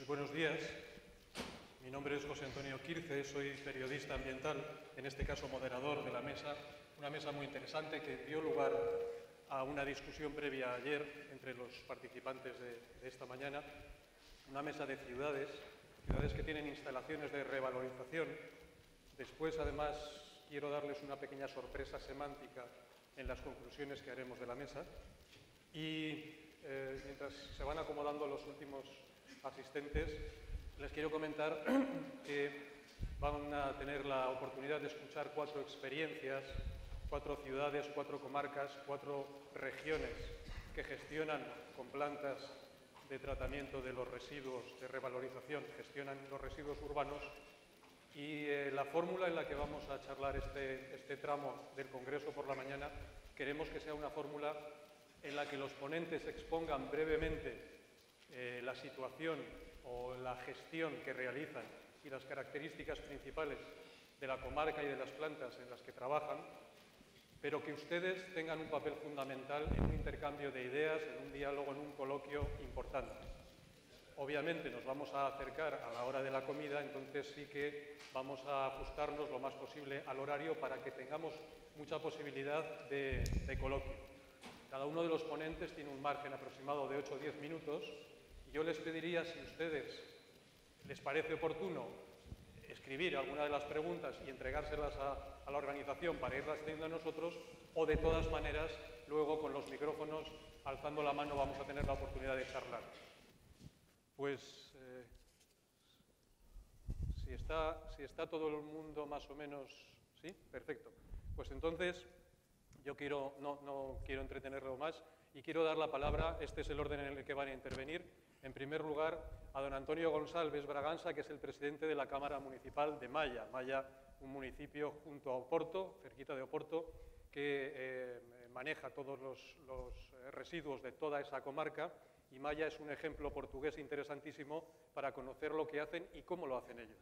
Buenos días. Mi nombre es José Antonio Quirce, soy periodista ambiental, en este caso moderador de la mesa, una mesa muy interesante que dio lugar a una discusión previa ayer entre los participantes de esta mañana, una mesa de ciudades que tienen instalaciones de revalorización. Después, además, quiero darles una pequeña sorpresa semántica en las conclusiones que haremos de la mesa. Y mientras se van acomodando los últimos asistentes, les quiero comentar que van a tener la oportunidad de escuchar 4 experiencias, 4 ciudades, 4 comarcas, 4 regiones que gestionan con plantas de tratamiento de los residuos, de revalorización, gestionan los residuos urbanos. Y la fórmula en la que vamos a charlar este tramo del Congreso por la mañana, queremos que sea una fórmula en la que los ponentes expongan brevemente la situación o la gestión que realizan y las características principales de la comarca y de las plantas en las que trabajan, pero que ustedes tengan un papel fundamental en un intercambio de ideas, en un diálogo, en un coloquio importante. Obviamente nos vamos a acercar a la hora de la comida, entonces sí que vamos a ajustarnos lo más posible al horario para que tengamos mucha posibilidad de coloquio. Cada uno de los ponentes tiene un margen aproximado de 8 o 10 minutos y yo les pediría, si a ustedes les parece oportuno, escribir alguna de las preguntas y entregárselas a la organización para irlas teniendo a nosotros, o de todas maneras, luego con los micrófonos, alzando la mano, vamos a tener la oportunidad de charlar. Pues, si está todo el mundo más o menos... ¿Sí? Perfecto. Pues entonces, yo no quiero entretenerlo más y quiero dar la palabra, este es el orden en el que van a intervenir, en primer lugar, a don Antonio González Bragança, que es el presidente de la Cámara Municipal de Malla. Malla, un municipio junto a Oporto, cerquita de Oporto, que maneja todos los residuos de toda esa comarca, y Malla es un ejemplo portugués interesantísimo para conocer lo que hacen y cómo lo hacen ellos.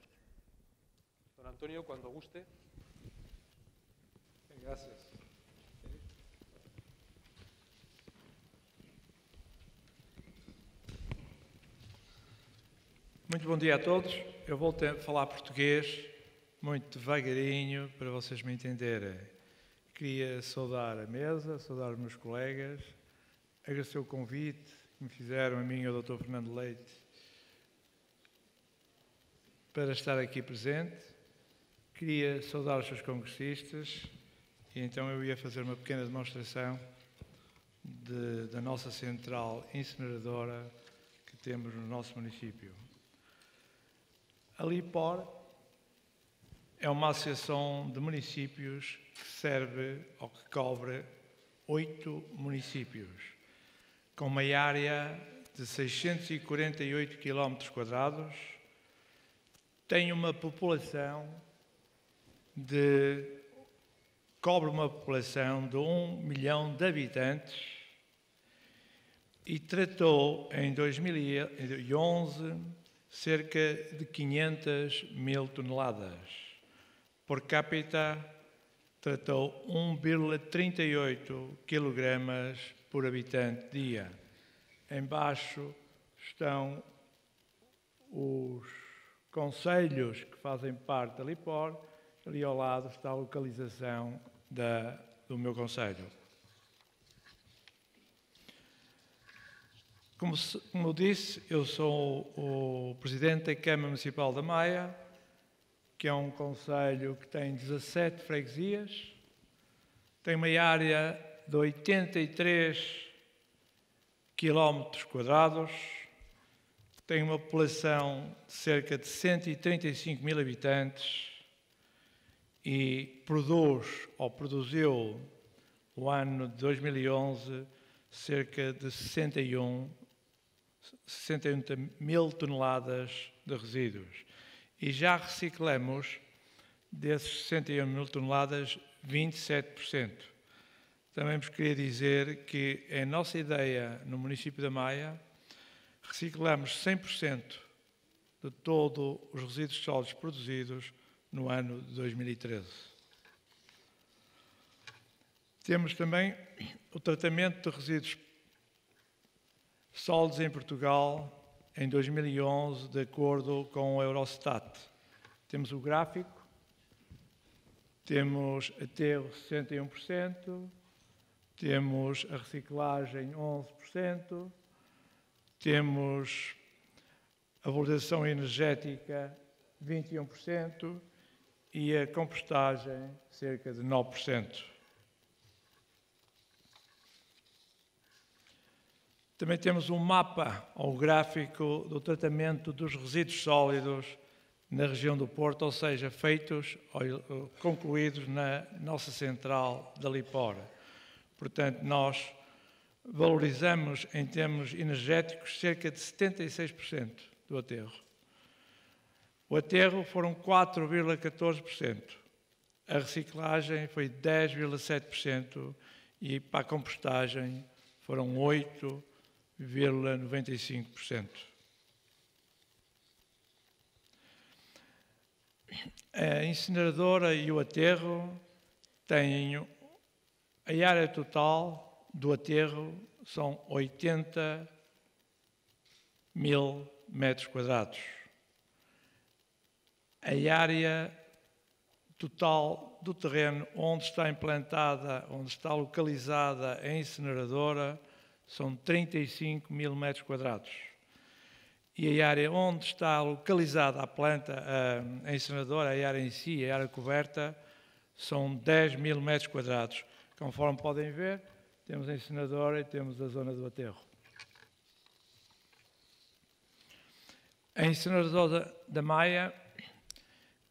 Don Antonio, cuando guste. Gracias. Muito bom dia a todos. Eu vou falar português, muito devagarinho, para vocês me entenderem. Queria saudar a mesa, saudar os meus colegas, agradecer o convite que me fizeram a mim e ao Dr. Fernando Leite para estar aqui presente. Queria saudar os seus congressistas e então eu ia fazer uma pequena demonstração da nossa central incineradora que temos no nosso município. A LIPOR é uma associação de municípios que serve ou que cobre 8 municípios, com uma área de 648 km², tem uma população cobre uma população de 1 milhão de habitantes e tratou em 2011 cerca de 500 mil toneladas. Por capita, tratou 1,38 kg por habitante dia. Embaixo estão os concelhos que fazem parte da LIPOR, ali ao lado está a localização do meu concelho. Como eu disse, eu sou o presidente da Câmara Municipal da Maia, que é um concelho que tem 17 freguesias, tem uma área de 83 km², tem uma população de cerca de 135 mil habitantes e produziu no ano de 2011 cerca de 61 mil toneladas de resíduos. E já reciclamos desses 61 mil toneladas 27%. Também vos queria dizer que a nossa ideia no município da Maia, reciclamos 100% de todos os resíduos sólidos produzidos no ano de 2013. Temos também o tratamento de resíduos sólidos em Portugal. em 2011, de acordo com o Eurostat. Temos o gráfico, temos aterro 61%, temos a reciclagem 11%, temos a valorização energética 21% e a compostagem cerca de 9%. Também temos um mapa ou gráfico do tratamento dos resíduos sólidos na região do Porto, ou seja, feitos ou concluídos na nossa central da Lipor. Portanto, nós valorizamos em termos energéticos cerca de 76% do aterro. O aterro foram 4,14%, a reciclagem foi 10,7% e para a compostagem foram 8,95%. A incineradora e o aterro têm a área total do aterro são 80 mil metros quadrados. A área total do terreno onde está implantada, onde está localizada a incineradora, são 35 mil metros quadrados. E a área onde está localizada a planta, a incineradora, a área em si, a área coberta, são 10 mil metros quadrados. Conforme podem ver, temos a incineradora e temos a zona do aterro. A incineradora da Maia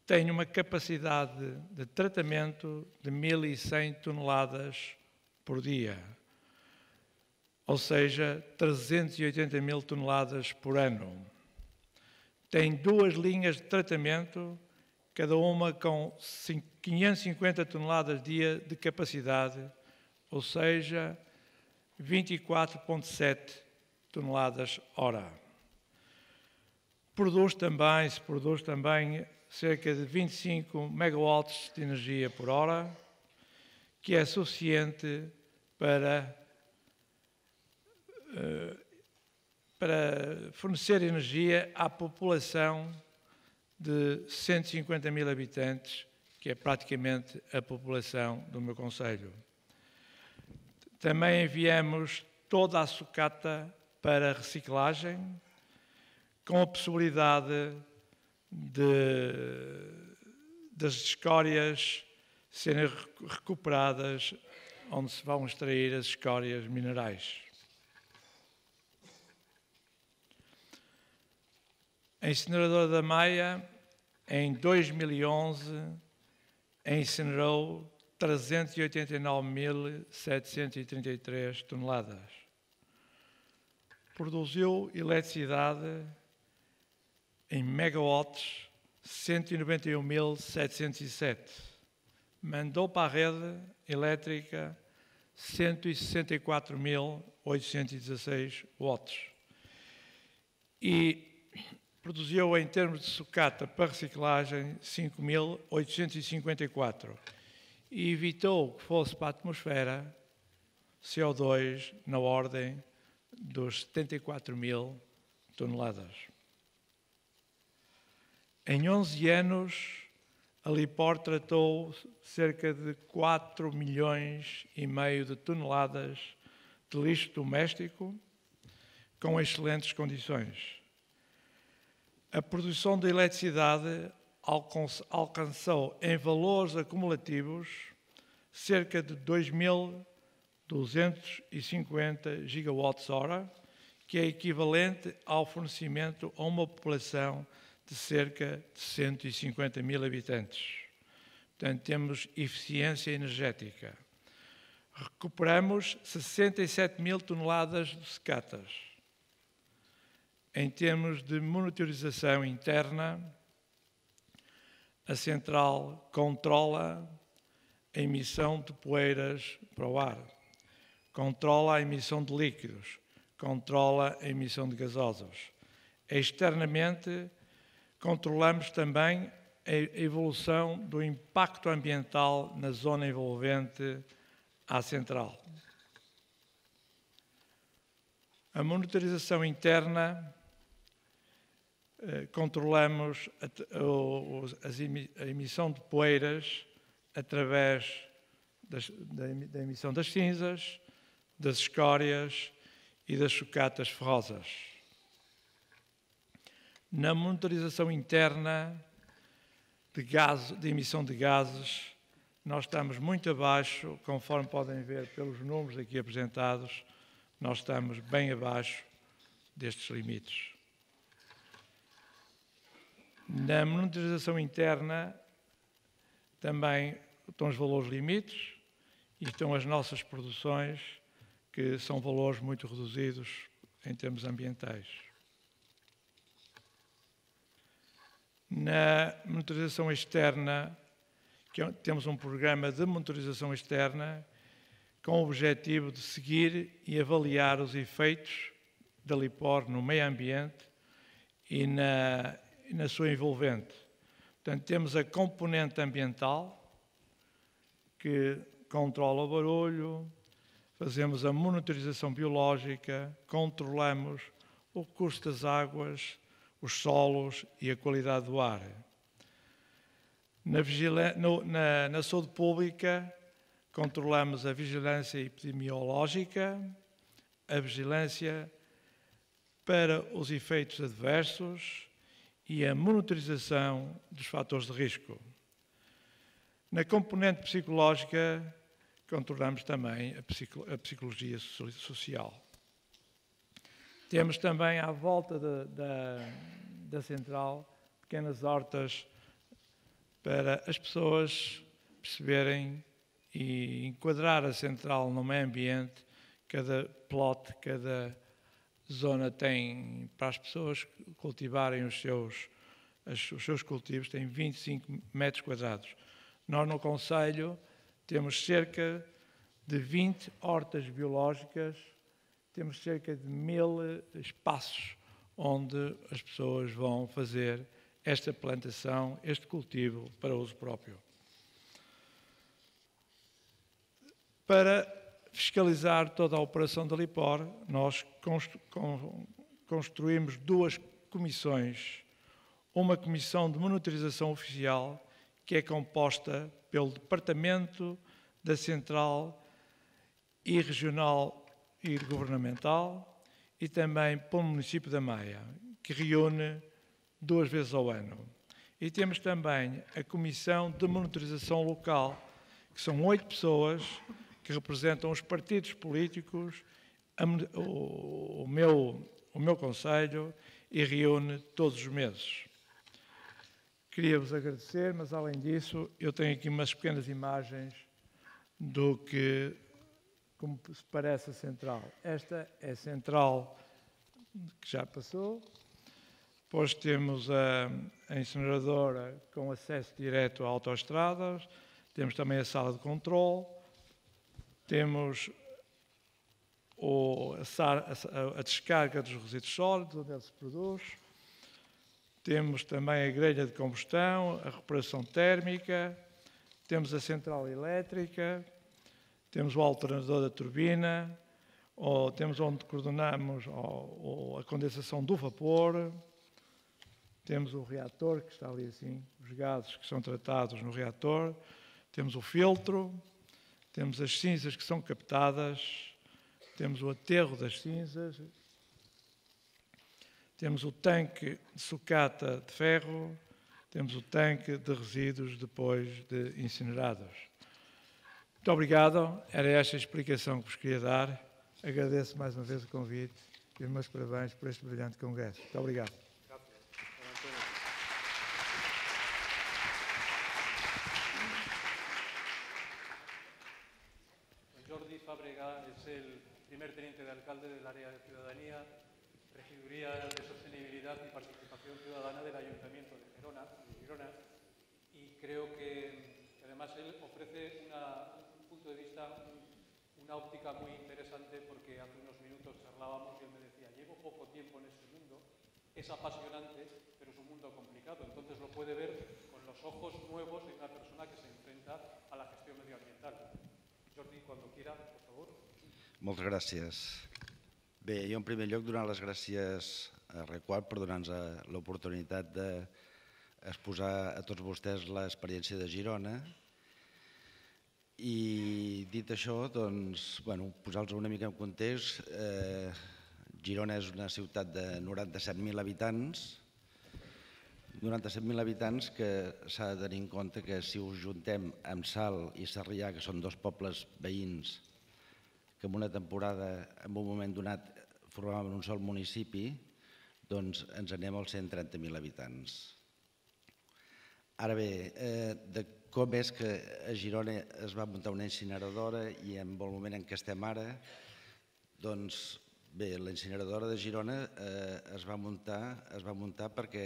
tem uma capacidade de tratamento de 1.100 toneladas por dia, ou seja, 380 mil toneladas por ano. Tem 2 linhas de tratamento, cada uma com 550 toneladas dia de capacidade, ou seja, 24,7 toneladas hora. Se produz também cerca de 25 megawatts de energia por hora, que é suficiente para fornecer energia à população de 150 mil habitantes, que é praticamente a população do meu concelho. Também enviamos toda a sucata para reciclagem, com a possibilidade das escórias serem recuperadas, onde se vão extrair as escórias minerais. A incineradora da Maia, em 2011, incinerou 389.733 toneladas. Produziu eletricidade em megawatts 191.707. Mandou para a rede elétrica 164.816 watts. E produziu, em termos de sucata para reciclagem, 5.854. E evitou que fosse para a atmosfera CO2 na ordem dos 74.000 toneladas. Em 11 anos, a Lipor tratou cerca de 4,5 milhões de toneladas de lixo doméstico com excelentes condições. A produção de eletricidade alcançou em valores acumulativos cerca de 2.250 gigawatts-hora, que é equivalente ao fornecimento a uma população de cerca de 150 mil habitantes. Portanto, temos eficiência energética. Recuperamos 67 mil toneladas de sucatas. Em termos de monitorização interna, a central controla a emissão de poeiras para o ar, controla a emissão de líquidos, controla a emissão de gasosos. Externamente, controlamos também a evolução do impacto ambiental na zona envolvente à central. A monitorização interna controlamos a emissão de poeiras através da emissão das cinzas, das escórias e das sucatas ferrosas. Na monitorização interna de emissão de gases, nós estamos muito abaixo, conforme podem ver pelos números aqui apresentados, nós estamos bem abaixo destes limites. Na monitorização interna também estão os valores limites e estão as nossas produções, que são valores muito reduzidos em termos ambientais. Na monitorização externa, temos um programa de monitorização externa com o objetivo de seguir e avaliar os efeitos da LIPOR no meio ambiente e na sua envolvente. Portanto, temos a componente ambiental, que controla o barulho, fazemos a monitorização biológica, controlamos o curso das águas, os solos e a qualidade do ar. Na saúde pública, controlamos a vigilância epidemiológica, a vigilância para os efeitos adversos e a monitorização dos fatores de risco. Na componente psicológica, controlamos também a psicologia social. Temos também à volta da central pequenas hortas para as pessoas perceberem e enquadrar a central no meio ambiente. Cada plot, cada zona tem, para as pessoas cultivarem os seus cultivos, tem 25 metros quadrados. Nós, no concelho, temos cerca de 20 hortas biológicas, temos cerca de 1000 espaços onde as pessoas vão fazer esta plantação, este cultivo para uso próprio. Para fiscalizar toda a operação da LIPOR, nós construímos duas comissões. Uma comissão de monitorização oficial, que é composta pelo Departamento da Central e Regional e Governamental e também pelo município da Maia, que reúne 2 vezes ao ano. E temos também a Comissão de Monitorização Local, que são 8 pessoas que representam os partidos políticos, o meu concelho, e reúne todos os meses. Queria-vos agradecer, mas além disso, eu tenho aqui umas pequenas imagens do que, como se parece a central. Esta é a central que já passou. Depois temos a incineradora com acesso direto a autoestradas. Temos também a sala de controle. Temos a descarga dos resíduos sólidos, onde ele se produz. Temos também a grelha de combustão, a recuperação térmica. Temos a central elétrica. Temos o alternador da turbina. Temos onde coordenamos a condensação do vapor. Temos o reator, que está ali assim, os gases que são tratados no reator. Temos o filtro. Temos as cinzas que são captadas, temos o aterro das cinzas, temos o tanque de sucata de ferro, temos o tanque de resíduos depois de incinerados. Muito obrigado, era esta a explicação que vos queria dar. Agradeço mais uma vez o convite e os meus parabéns por este brilhante congresso. Muito obrigado. Jordi Fábrega es el primer teniente de alcalde del área de ciudadanía, regiduría de sostenibilidad y participación ciudadana del Ayuntamiento de Girona, y creo que además él ofrece un punto de vista, una óptica muy interesante, porque hace unos minutos charlábamos y él me decía, llevo poco tiempo en este mundo, es apasionante, pero es un mundo complicado, entonces lo puede ver con los ojos nuevos de una persona que se enfrenta a la gestión medioambiental. Jordi, cuando quiera, por favor. Moltes gràcies. Bé, jo en primer lloc donar les gràcies Requart per donar-nos l'oportunitat d'exposar a tots vostès l'experiència de Girona. I dit això, doncs, posar-los una mica en context, Girona és una ciutat de 97.000 habitants, 97.000 habitants que s'ha de tenir en compte que si us juntem amb Salt i Sarrià, que són dos pobles veïns, que en una temporada, en un moment donat, formaven un sol municipi, doncs ens anem als 130.000 habitants. Ara bé, de com és que a Girona es va muntar una incineradora i en el moment en què estem ara, doncs bé, la incineradora de Girona es va muntar perquè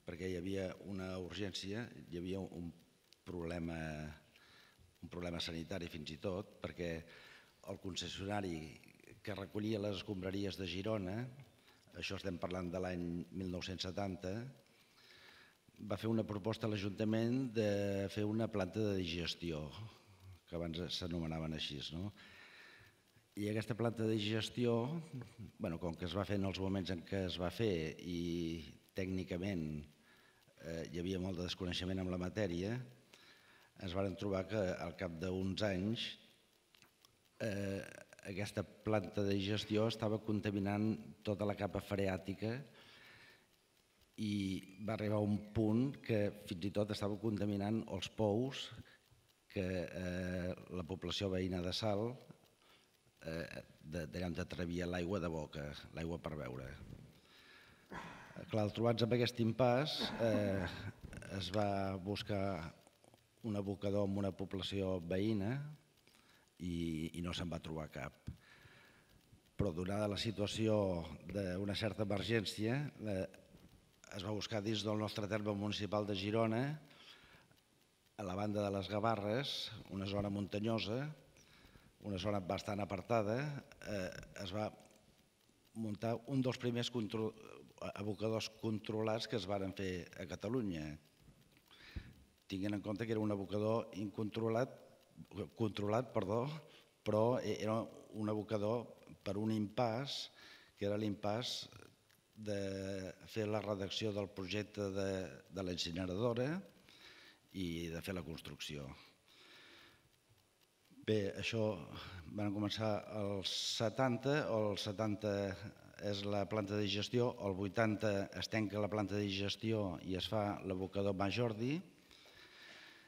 hi havia una urgència, hi havia un problema sanitari fins i tot, perquè el concessionari que recollia les escombraries de Girona, això estem parlant de l'any 1970, va fer una proposta a l'Ajuntament de fer una planta de digestió, que abans s'anomenaven així, no? I aquesta planta de digestió, com que es va fer en els moments en què es va fer i tècnicament hi havia molt de desconeixement amb la matèria, ens vam trobar que al cap d'uns anys aquesta planta de digestió estava contaminant tota la capa freàtica i va arribar a un punt que fins i tot estava contaminant els pous que la població veïna de Salt d'allà on atrevia l'aigua de boca, l'aigua per beure. Clar, trobats amb aquest impàs, es va buscar un abocador amb una població veïna i no se'n va trobar cap. Però donada la situació d'una certa emergència, es va buscar dins del nostre terme municipal de Girona, a la banda de les Gavarres, una zona muntanyosa, una zona bastant apartada, es va muntar un dels primers abocadors controlats que es van fer a Catalunya. Tinguent en compte que era un abocador controlat, però era un abocador per un impàs, que era l'impàs de fer la redacció del projecte de la incineradora i de fer la construcció. Bé, això van començar als 70, el 70 és la planta de digestió, el 80 es tanca la planta de digestió i es fa l'abocador Mas Jordi,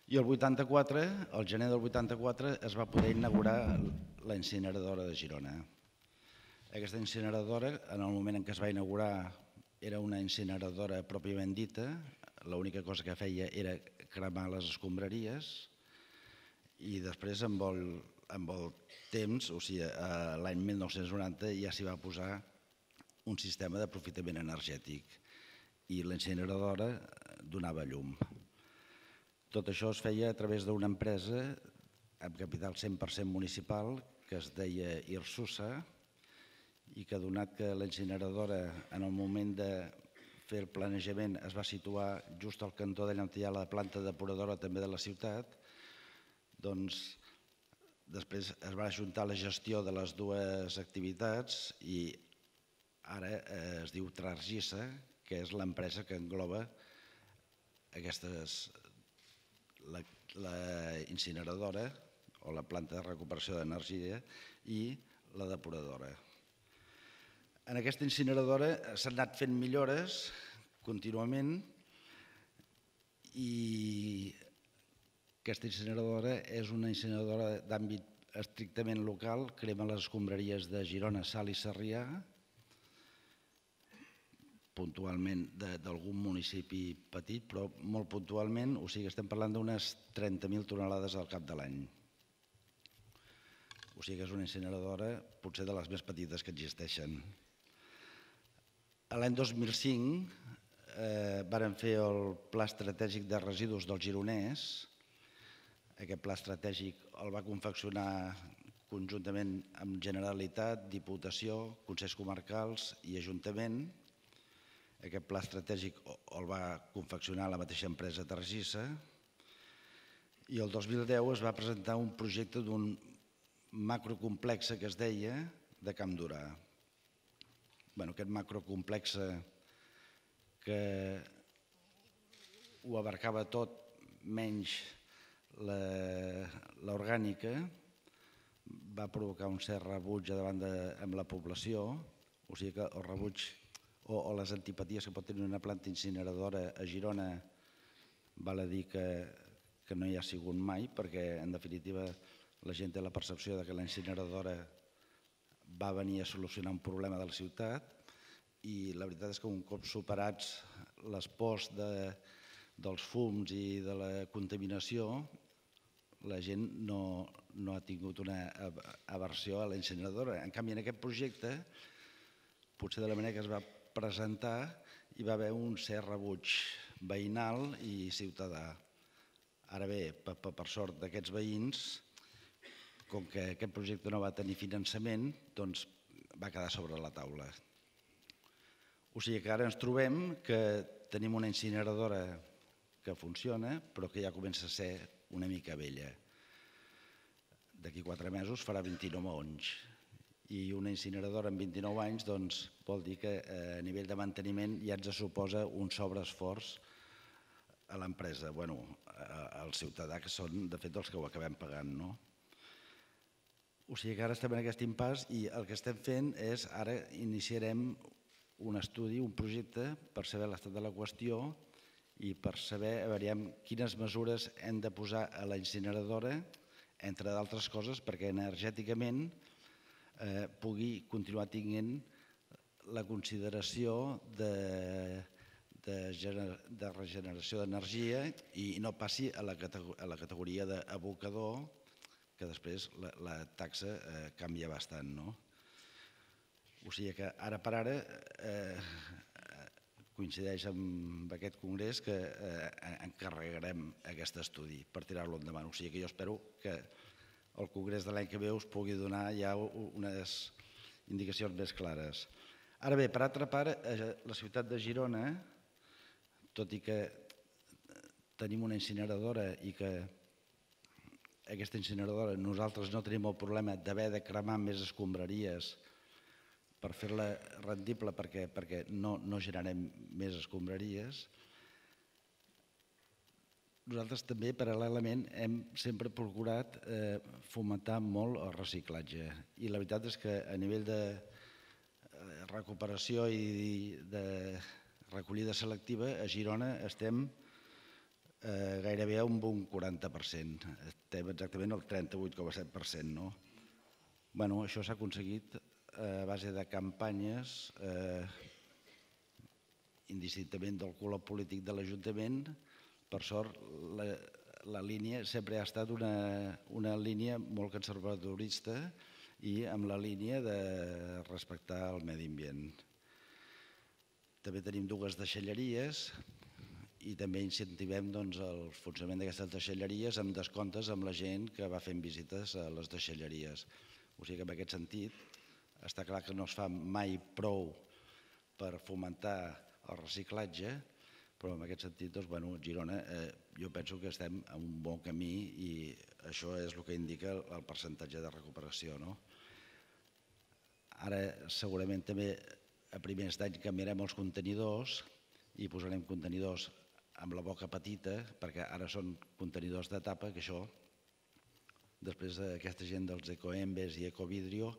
i el 84, el gener del 84, es va poder inaugurar la incineradora de Girona. Aquesta incineradora, en el moment en què es va inaugurar, era una incineradora pròpiament dita, l'única cosa que feia era cremar les escombraries, i després amb el temps, o sigui, l'any 1990 ja s'hi va posar un sistema d'aprofitament energètic i la incineradora donava llum. Tot això es feia a través d'una empresa amb capital 100% municipal que es deia Irsusa i que, donat que la incineradora en el moment de fer el planejament es va situar just al cantó d'allà on hi ha la planta depuradora també de la ciutat, doncs després es va ajuntar la gestió de les dues activitats i ara es diu Trasgisa, que és l'empresa que engloba la incineradora o la planta de recuperació d'energia i la depuradora. En aquesta incineradora s'han anat fent millores contínuament i aquesta incineradora és una incineradora d'àmbit estrictament local, crema les escombraries de Girona, Salt i Sarrià, puntualment d'algun municipi petit, però molt puntualment, o sigui, estem parlant d'unes 30.000 tonelades al cap de l'any. O sigui que és una incineradora potser de les més petites que existeixen. L'any 2005 varen fer el Pla Estratègic de Residus del Gironès. Aquest pla estratègic el va confeccionar conjuntament amb Generalitat, Diputació, Consells Comarcals i Ajuntament. Aquest pla estratègic el va confeccionar la mateixa empresa Trasgisa i el 2010 es va presentar un projecte d'un macrocomplex que es deia de Camp Durà. aquest macrocomplex que ho abarcava tot menys l'orgànica, va provocar un cert rebuig davant amb la població, o sigui que el rebuig o les antipaties que pot tenir una planta incineradora a Girona val a dir que no hi ha sigut mai, perquè en definitiva la gent té la percepció que la incineradora va venir a solucionar un problema de la ciutat i la veritat és que un cop superats les pors dels fums i de la contaminació, la gent no ha tingut una aversió a la incineradora. En canvi, en aquest projecte, potser de la manera que es va presentar, hi va haver un cert rebuig veïnal i ciutadà. Ara bé, per sort d'aquests veïns, com que aquest projecte no va tenir finançament, doncs va quedar sobre la taula. O sigui que ara ens trobem que tenim una incineradora que funciona, però que ja comença a ser una mica vella. D'aquí 4 mesos farà 29 anys. I una incineradora amb 29 anys vol dir que a nivell de manteniment ja ens suposa un sobreesforç a l'empresa, al ciutadà, que són de fet els que ho acabem pagant. O sigui que ara estem en aquest impàs i el que estem fent és, ara iniciarem un estudi, un projecte per saber l'estat de la qüestió i per saber quines mesures hem de posar a la incineradora, entre d'altres coses, perquè energèticament pugui continuar tenint la consideració de regeneració d'energia i no passi a la categoria d'abocador, que després la taxa canvia bastant. O sigui que ara per ara coincideix amb aquest congrés que encarregarem aquest estudi per tirar-lo endavant. O sigui que jo espero que el congrés de l'any que ve us pugui donar ja unes indicacions més clares. Ara bé, per altra part, la ciutat de Girona, tot i que tenim una incineradora i que aquesta incineradora nosaltres no tenim el problema d'haver de cremar més escombraries per fer-la rendible perquè no generem més escombraries, nosaltres també paral·lelament hem sempre procurat fomentar molt el reciclatge i la veritat és que a nivell de recuperació i de recollida selectiva a Girona estem gairebé un 40%, estem exactament al 38,7%. Això s'ha aconseguit a base de campanyes, indistintament del color polític de l'Ajuntament. Per sort, la línia sempre ha estat una línia molt conservadorista i amb la línia de respectar el medi ambient. També tenim 2 deixalleries i també incentivem el funcionament d'aquestes deixalleries amb descomptes amb la gent que va fent visites a les deixalleries. O sigui que en aquest sentit està clar que no es fa mai prou per fomentar el reciclatge, però en aquest sentit, Girona, jo penso que estem en un bon camí i això és el que indica el percentatge de recuperació. Ara segurament també a primers d'any canviarem els contenidors i posarem contenidors amb la boca petita, perquè ara són contenidors de tapa, que això, després aquesta gent dels ecoembes i ecovidrio,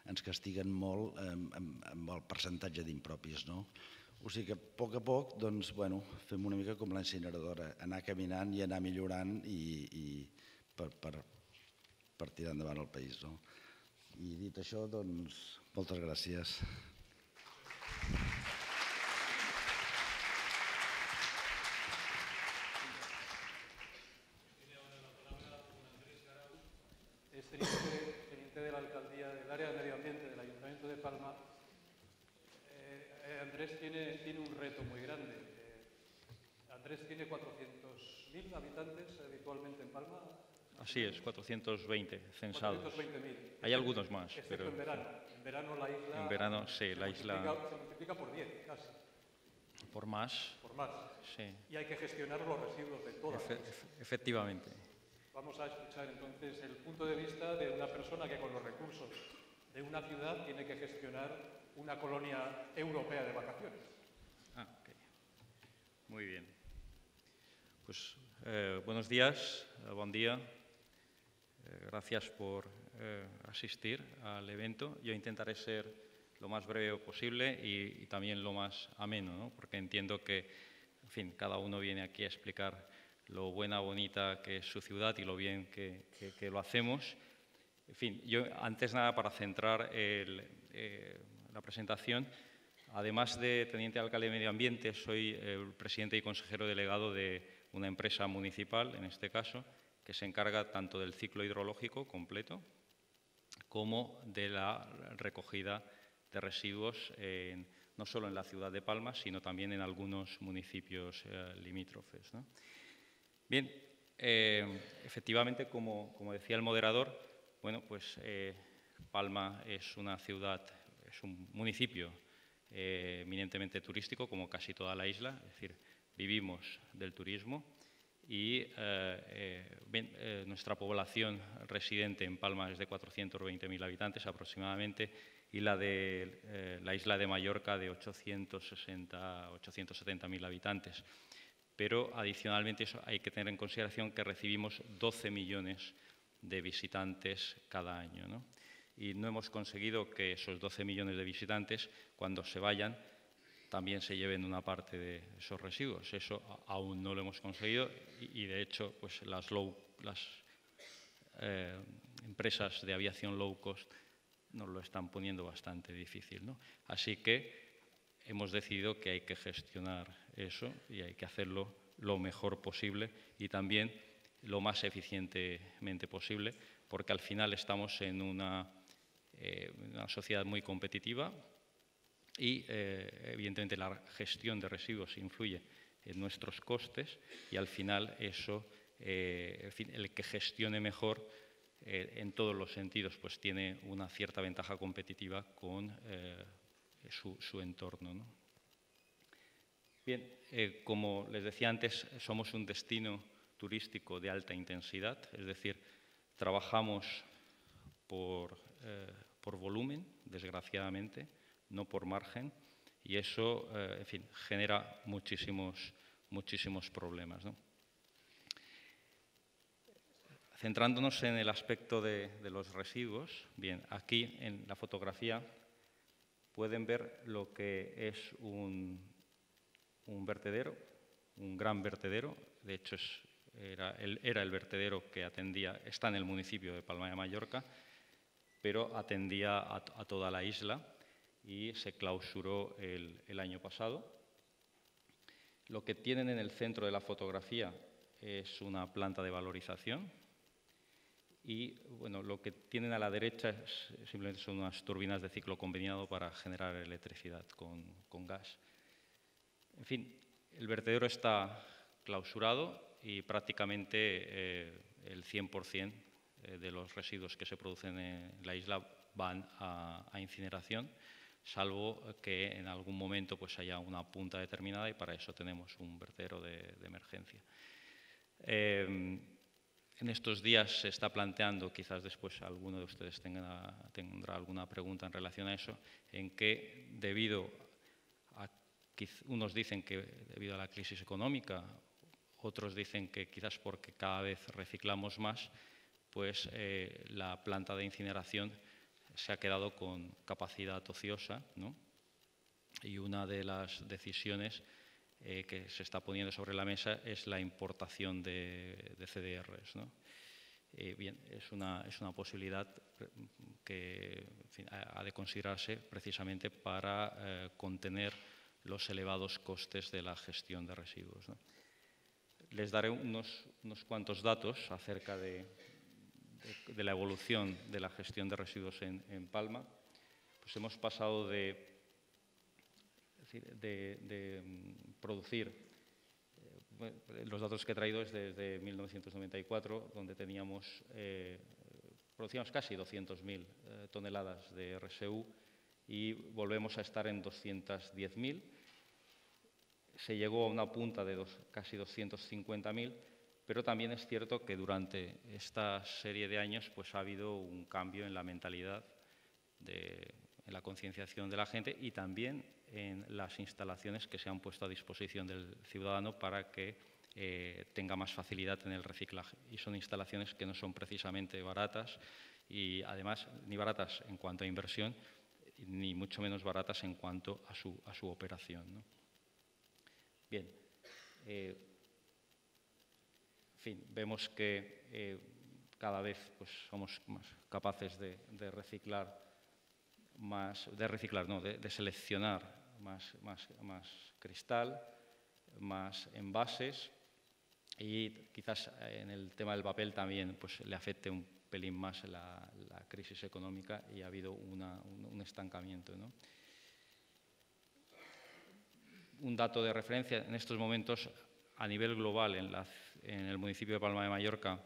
ens castiguen molt amb el percentatge d'impropis. O sigui que a poc fem una mica com la incineradora, anar caminant i anar millorant per tirar endavant el país. I dit això, moltes gràcies. Es teniente de la alcaldía del área de medio ambiente del Ayuntamiento de Palma. Andrés tiene un reto muy grande. Andrés tiene 400.000 habitantes habitualmente en Palma. Así es, 420 censados. 420.000. Hay algunos más. Excepto en verano. En verano la isla... En verano, sí, la isla... Se multiplica por 10, casi. Por más. Por más. Sí. Y hay que gestionar los residuos de todas. Efectivamente. Vamos a escuchar entonces el punto de vista de una persona que con los recursos de una ciudad tiene que gestionar una colonia europea de vacaciones. Ok. Muy bien. Pues buenos días, buen día. Gracias por asistir al evento. Yo intentaré ser lo más breve posible y también lo más ameno, ¿no? Porque entiendo que, en fin, cada uno viene aquí a explicar lo buena, bonita que es su ciudad y lo bien que lo hacemos. En fin, yo antes nada para centrar la presentación, además de teniente alcalde de Medio Ambiente, soy el presidente y consejero delegado de una empresa municipal, en este caso, que se encarga tanto del ciclo hidrológico completo como de la recogida de residuos no solo en la ciudad de Palma, sino también en algunos municipios limítrofes, ¿no? Bien, efectivamente, como decía el moderador, bueno, pues Palma es una ciudad, es un municipio eminentemente turístico, como casi toda la isla, es decir, vivimos del turismo y nuestra población residente en Palma es de 420.000 habitantes aproximadamente y la de la isla de Mallorca de 870.000 habitantes. Pero adicionalmente eso hay que tener en consideración que recibimos 12 millones de visitantes cada año, ¿no? Y no hemos conseguido que esos 12 millones de visitantes, cuando se vayan, también se lleven una parte de esos residuos. Eso aún no lo hemos conseguido y de hecho, pues las empresas de aviación low cost nos lo están poniendo bastante difícil, ¿no? Así que hemos decidido que hay que gestionar eso y hay que hacerlo lo mejor posible y también lo más eficientemente posible, porque al final estamos en una sociedad muy competitiva y, evidentemente, la gestión de residuos influye en nuestros costes y, al final, eso, en fin, el que gestione mejor en todos los sentidos, pues tiene una cierta ventaja competitiva con su entorno, ¿no? Bien, como les decía antes, somos un destino turístico de alta intensidad, es decir, trabajamos por volumen, desgraciadamente, no por margen, y eso, en fin, genera muchísimos problemas, ¿no? Centrándonos en el aspecto de los residuos, bien, aquí en la fotografía pueden ver lo que es un vertedero, un gran vertedero. De hecho, era el vertedero que atendía, está en el municipio de Palma de Mallorca, pero atendía a toda la isla y se clausuró el año pasado. Lo que tienen en el centro de la fotografía es una planta de valorización y, bueno, lo que tienen a la derecha simplemente son unas turbinas de ciclo combinado para generar electricidad con gas. En fin, el vertedero está clausurado y prácticamente el 100% de los residuos que se producen en la isla van a incineración, salvo que en algún momento pues haya una punta determinada y para eso tenemos un vertedero de emergencia. En estos días se está planteando, quizás después alguno de ustedes tendrá alguna pregunta en relación a eso, en que debido a, unos dicen que debido a la crisis económica, otros dicen que quizás porque cada vez reciclamos más, pues la planta de incineración se ha quedado con capacidad ociosa, ¿no? Y una de las decisiones que se está poniendo sobre la mesa es la importación de CDRs, ¿no? Bien, es una posibilidad que, en fin, ha de considerarse precisamente para contener los elevados costes de la gestión de residuos, ¿no? Les daré unos cuantos datos acerca de la evolución de la gestión de residuos en Palma. Pues hemos pasado de producir, los datos que he traído es desde 1994, donde producíamos casi 200.000 toneladas de RSU y volvemos a estar en 210.000. Se llegó a una punta de casi 250.000, pero también es cierto que durante esta serie de años pues, ha habido un cambio en la mentalidad de la concienciación de la gente y también en las instalaciones que se han puesto a disposición del ciudadano para que tenga más facilidad en el reciclaje. Y son instalaciones que no son precisamente baratas y además ni baratas en cuanto a inversión ni mucho menos baratas en cuanto a su operación, ¿no? Bien, en fin, vemos que cada vez pues, somos más capaces de seleccionar más cristal, más envases y quizás en el tema del papel también pues, le afecte un pelín más la crisis económica y ha habido un estancamiento, ¿no? Un dato de referencia, en estos momentos a nivel global en el municipio de Palma de Mallorca,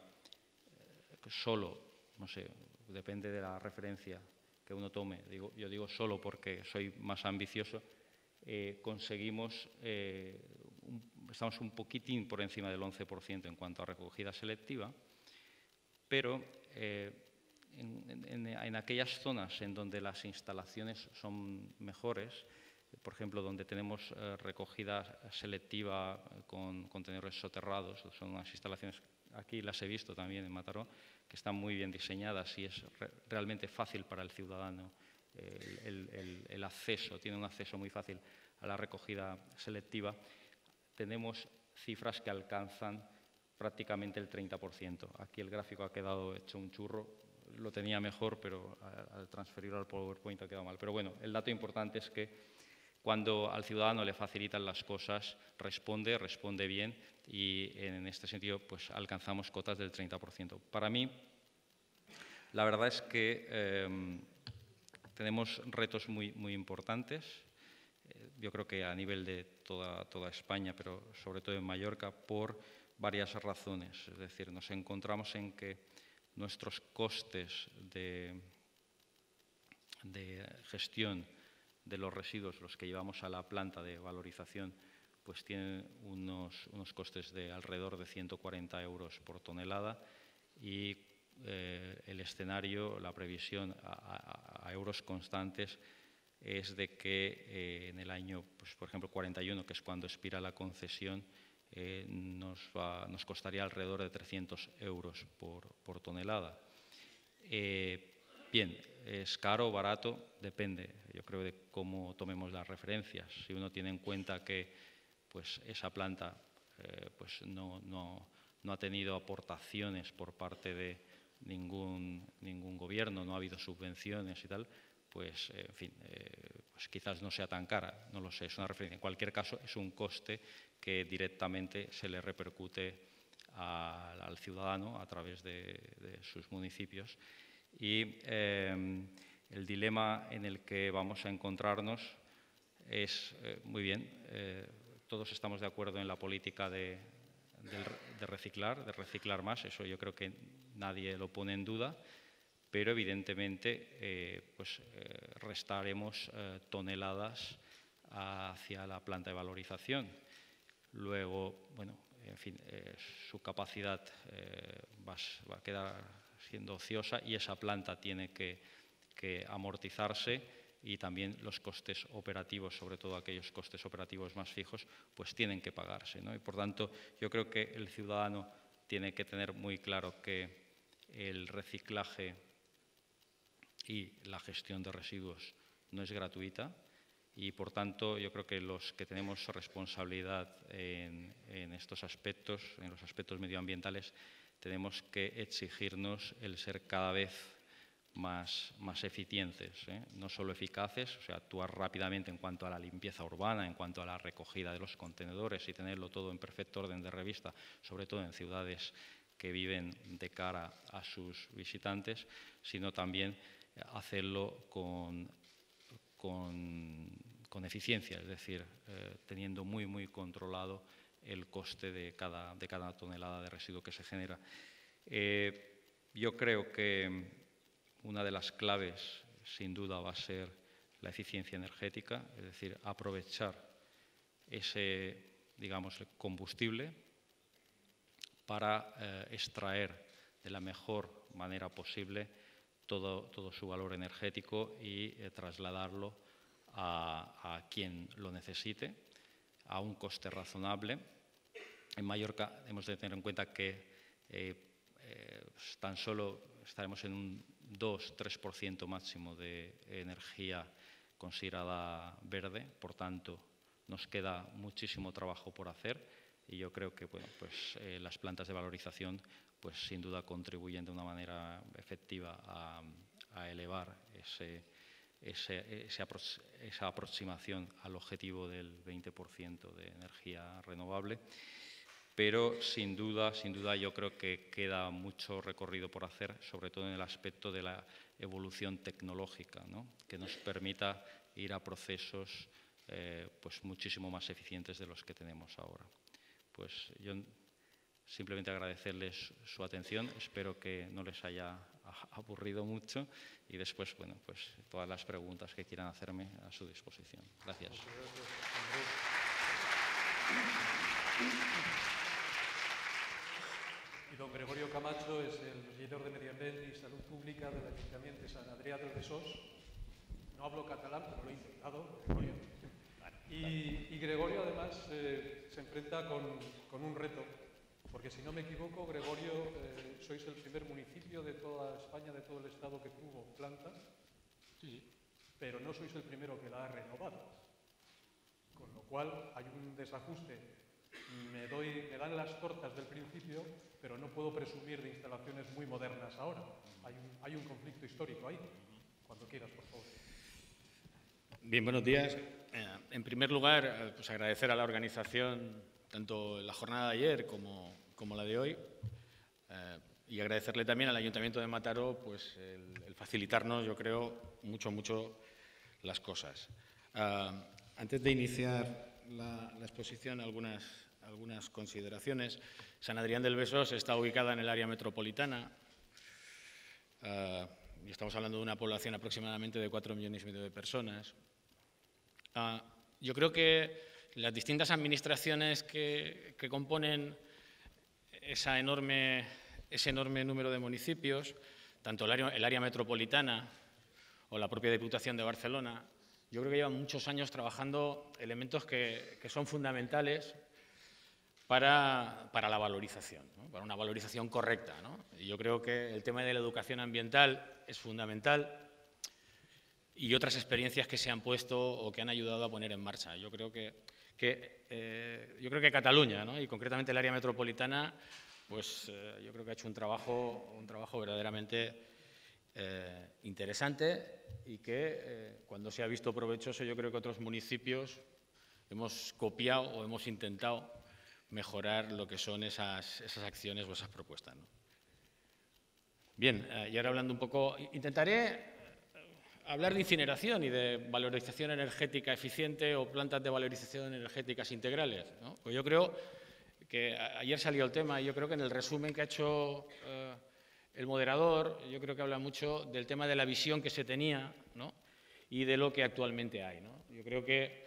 solo, no sé, depende de la referencia que uno tome, yo digo solo porque soy más ambicioso, conseguimos, estamos un poquitín por encima del 11% en cuanto a recogida selectiva, pero en aquellas zonas en donde las instalaciones son mejores, por ejemplo, donde tenemos recogida selectiva con contenedores soterrados, son unas instalaciones, aquí las he visto también en Mataró, que están muy bien diseñadas y es realmente fácil para el ciudadano el acceso, tiene un acceso muy fácil a la recogida selectiva. Tenemos cifras que alcanzan prácticamente el 30%. Aquí el gráfico ha quedado hecho un churro, lo tenía mejor, pero al transferirlo al PowerPoint ha quedado mal. Pero bueno, el dato importante es que cuando al ciudadano le facilitan las cosas, responde bien y en este sentido pues, alcanzamos cotas del 30%. Para mí, la verdad es que tenemos retos muy importantes. Yo creo que a nivel de toda España, pero sobre todo en Mallorca, por varias razones. Es decir, nos encontramos en que nuestros costes de gestión de los residuos, los que llevamos a la planta de valorización, pues tienen unos costes de alrededor de 140 euros por tonelada y el escenario, la previsión a euros constantes es de que en el año, pues, por ejemplo, 41, que es cuando expira la concesión, nos costaría alrededor de 300 euros por tonelada. Bien, ¿es caro o barato? Depende, yo creo, de cómo tomemos las referencias. Si uno tiene en cuenta que pues, esa planta pues, no ha tenido aportaciones por parte de ningún gobierno, no ha habido subvenciones y tal, pues, en fin, pues quizás no sea tan cara, no lo sé, es una referencia. En cualquier caso, es un coste que directamente se le repercute al ciudadano a través de sus municipios. Y el dilema en el que vamos a encontrarnos es, muy bien, todos estamos de acuerdo en la política de reciclar más, eso yo creo que nadie lo pone en duda, pero evidentemente restaremos toneladas hacia la planta de valorización. Luego, bueno, en fin, su capacidad va a quedar siendo ociosa y esa planta tiene que amortizarse y también los costes operativos, sobre todo aquellos costes operativos más fijos, pues tienen que pagarse, ¿no? Y por tanto, yo creo que el ciudadano tiene que tener muy claro que el reciclaje y la gestión de residuos no es gratuita y, por tanto, yo creo que los que tenemos responsabilidad en estos aspectos, en los aspectos medioambientales, tenemos que exigirnos el ser cada vez más eficientes, no solo eficaces, o sea, actuar rápidamente en cuanto a la limpieza urbana, en cuanto a la recogida de los contenedores y tenerlo todo en perfecto orden de revista, sobre todo en ciudades que viven de cara a sus visitantes, sino también hacerlo con eficiencia, es decir, teniendo muy controlado el coste de cada tonelada de residuo que se genera. Yo creo que una de las claves, sin duda, va a ser la eficiencia energética, es decir, aprovechar ese, digamos, combustible para extraer de la mejor manera posible todo su valor energético y trasladarlo a quien lo necesite a un coste razonable. En Mallorca hemos de tener en cuenta que tan solo estaremos en un 2-3% máximo de energía considerada verde, por tanto nos queda muchísimo trabajo por hacer y yo creo que las plantas de valorización sin duda contribuyen de una manera efectiva a elevar esa aproximación al objetivo del 20% de energía renovable. Pero sin duda yo creo que queda mucho recorrido por hacer, sobre todo en el aspecto de la evolución tecnológica, ¿no? Que nos permita ir a procesos muchísimo más eficientes de los que tenemos ahora. Pues yo simplemente agradecerles su atención, espero que no les haya aburrido mucho y después, todas las preguntas que quieran hacerme a su disposición. Gracias. Y don Gregorio Camacho es el regidor de Medio Ambiente y Salud Pública del Ayuntamiento de Sant Adrià del Besòs. No hablo catalán, pero lo he intentado, Gregorio. Y Gregorio, además, se enfrenta con un reto, porque si no me equivoco, Gregorio, sois el primer municipio de toda España, de todo el Estado, que tuvo planta, sí, pero no sois el primero que la ha renovado. Con lo cual hay un desajuste. Me dan las tortas del principio, pero no puedo presumir de instalaciones muy modernas ahora. Hay un conflicto histórico ahí. Cuando quieras, por favor. Bien, buenos días. En primer lugar, agradecer a la organización tanto la jornada de ayer como la de hoy y agradecerle también al Ayuntamiento de Mataró el facilitarnos, yo creo, mucho las cosas. Antes de iniciar la exposición, algunas consideraciones. Sant Adrià del Besòs está ubicada en el área metropolitana y estamos hablando de una población aproximadamente de 4,5 millones de personas. Yo creo que las distintas administraciones que componen ese enorme número de municipios, tanto el área metropolitana o la propia Diputación de Barcelona, yo creo que llevan muchos años trabajando elementos que son fundamentales para la valorización, ¿no? Para una valorización correcta, ¿no? Y yo creo que el tema de la educación ambiental es fundamental y otras experiencias que se han puesto o que han ayudado a poner en marcha. Yo creo que Cataluña, ¿no? Y concretamente el área metropolitana, yo creo que ha hecho un trabajo verdaderamente interesante y que cuando se ha visto provechoso, yo creo que otros municipios hemos copiado o hemos intentado mejorar lo que son esas acciones o esas propuestas, ¿no? Bien, y ahora hablando un poco, intentaré hablar de incineración y de valorización energética eficiente o plantas de valorización energéticas integrales, ¿no? Pues yo creo que ayer salió el tema y yo creo que en el resumen que ha hecho el moderador, yo creo que habla mucho del tema de la visión que se tenía, ¿no? Y de lo que actualmente hay, ¿no? Yo creo que,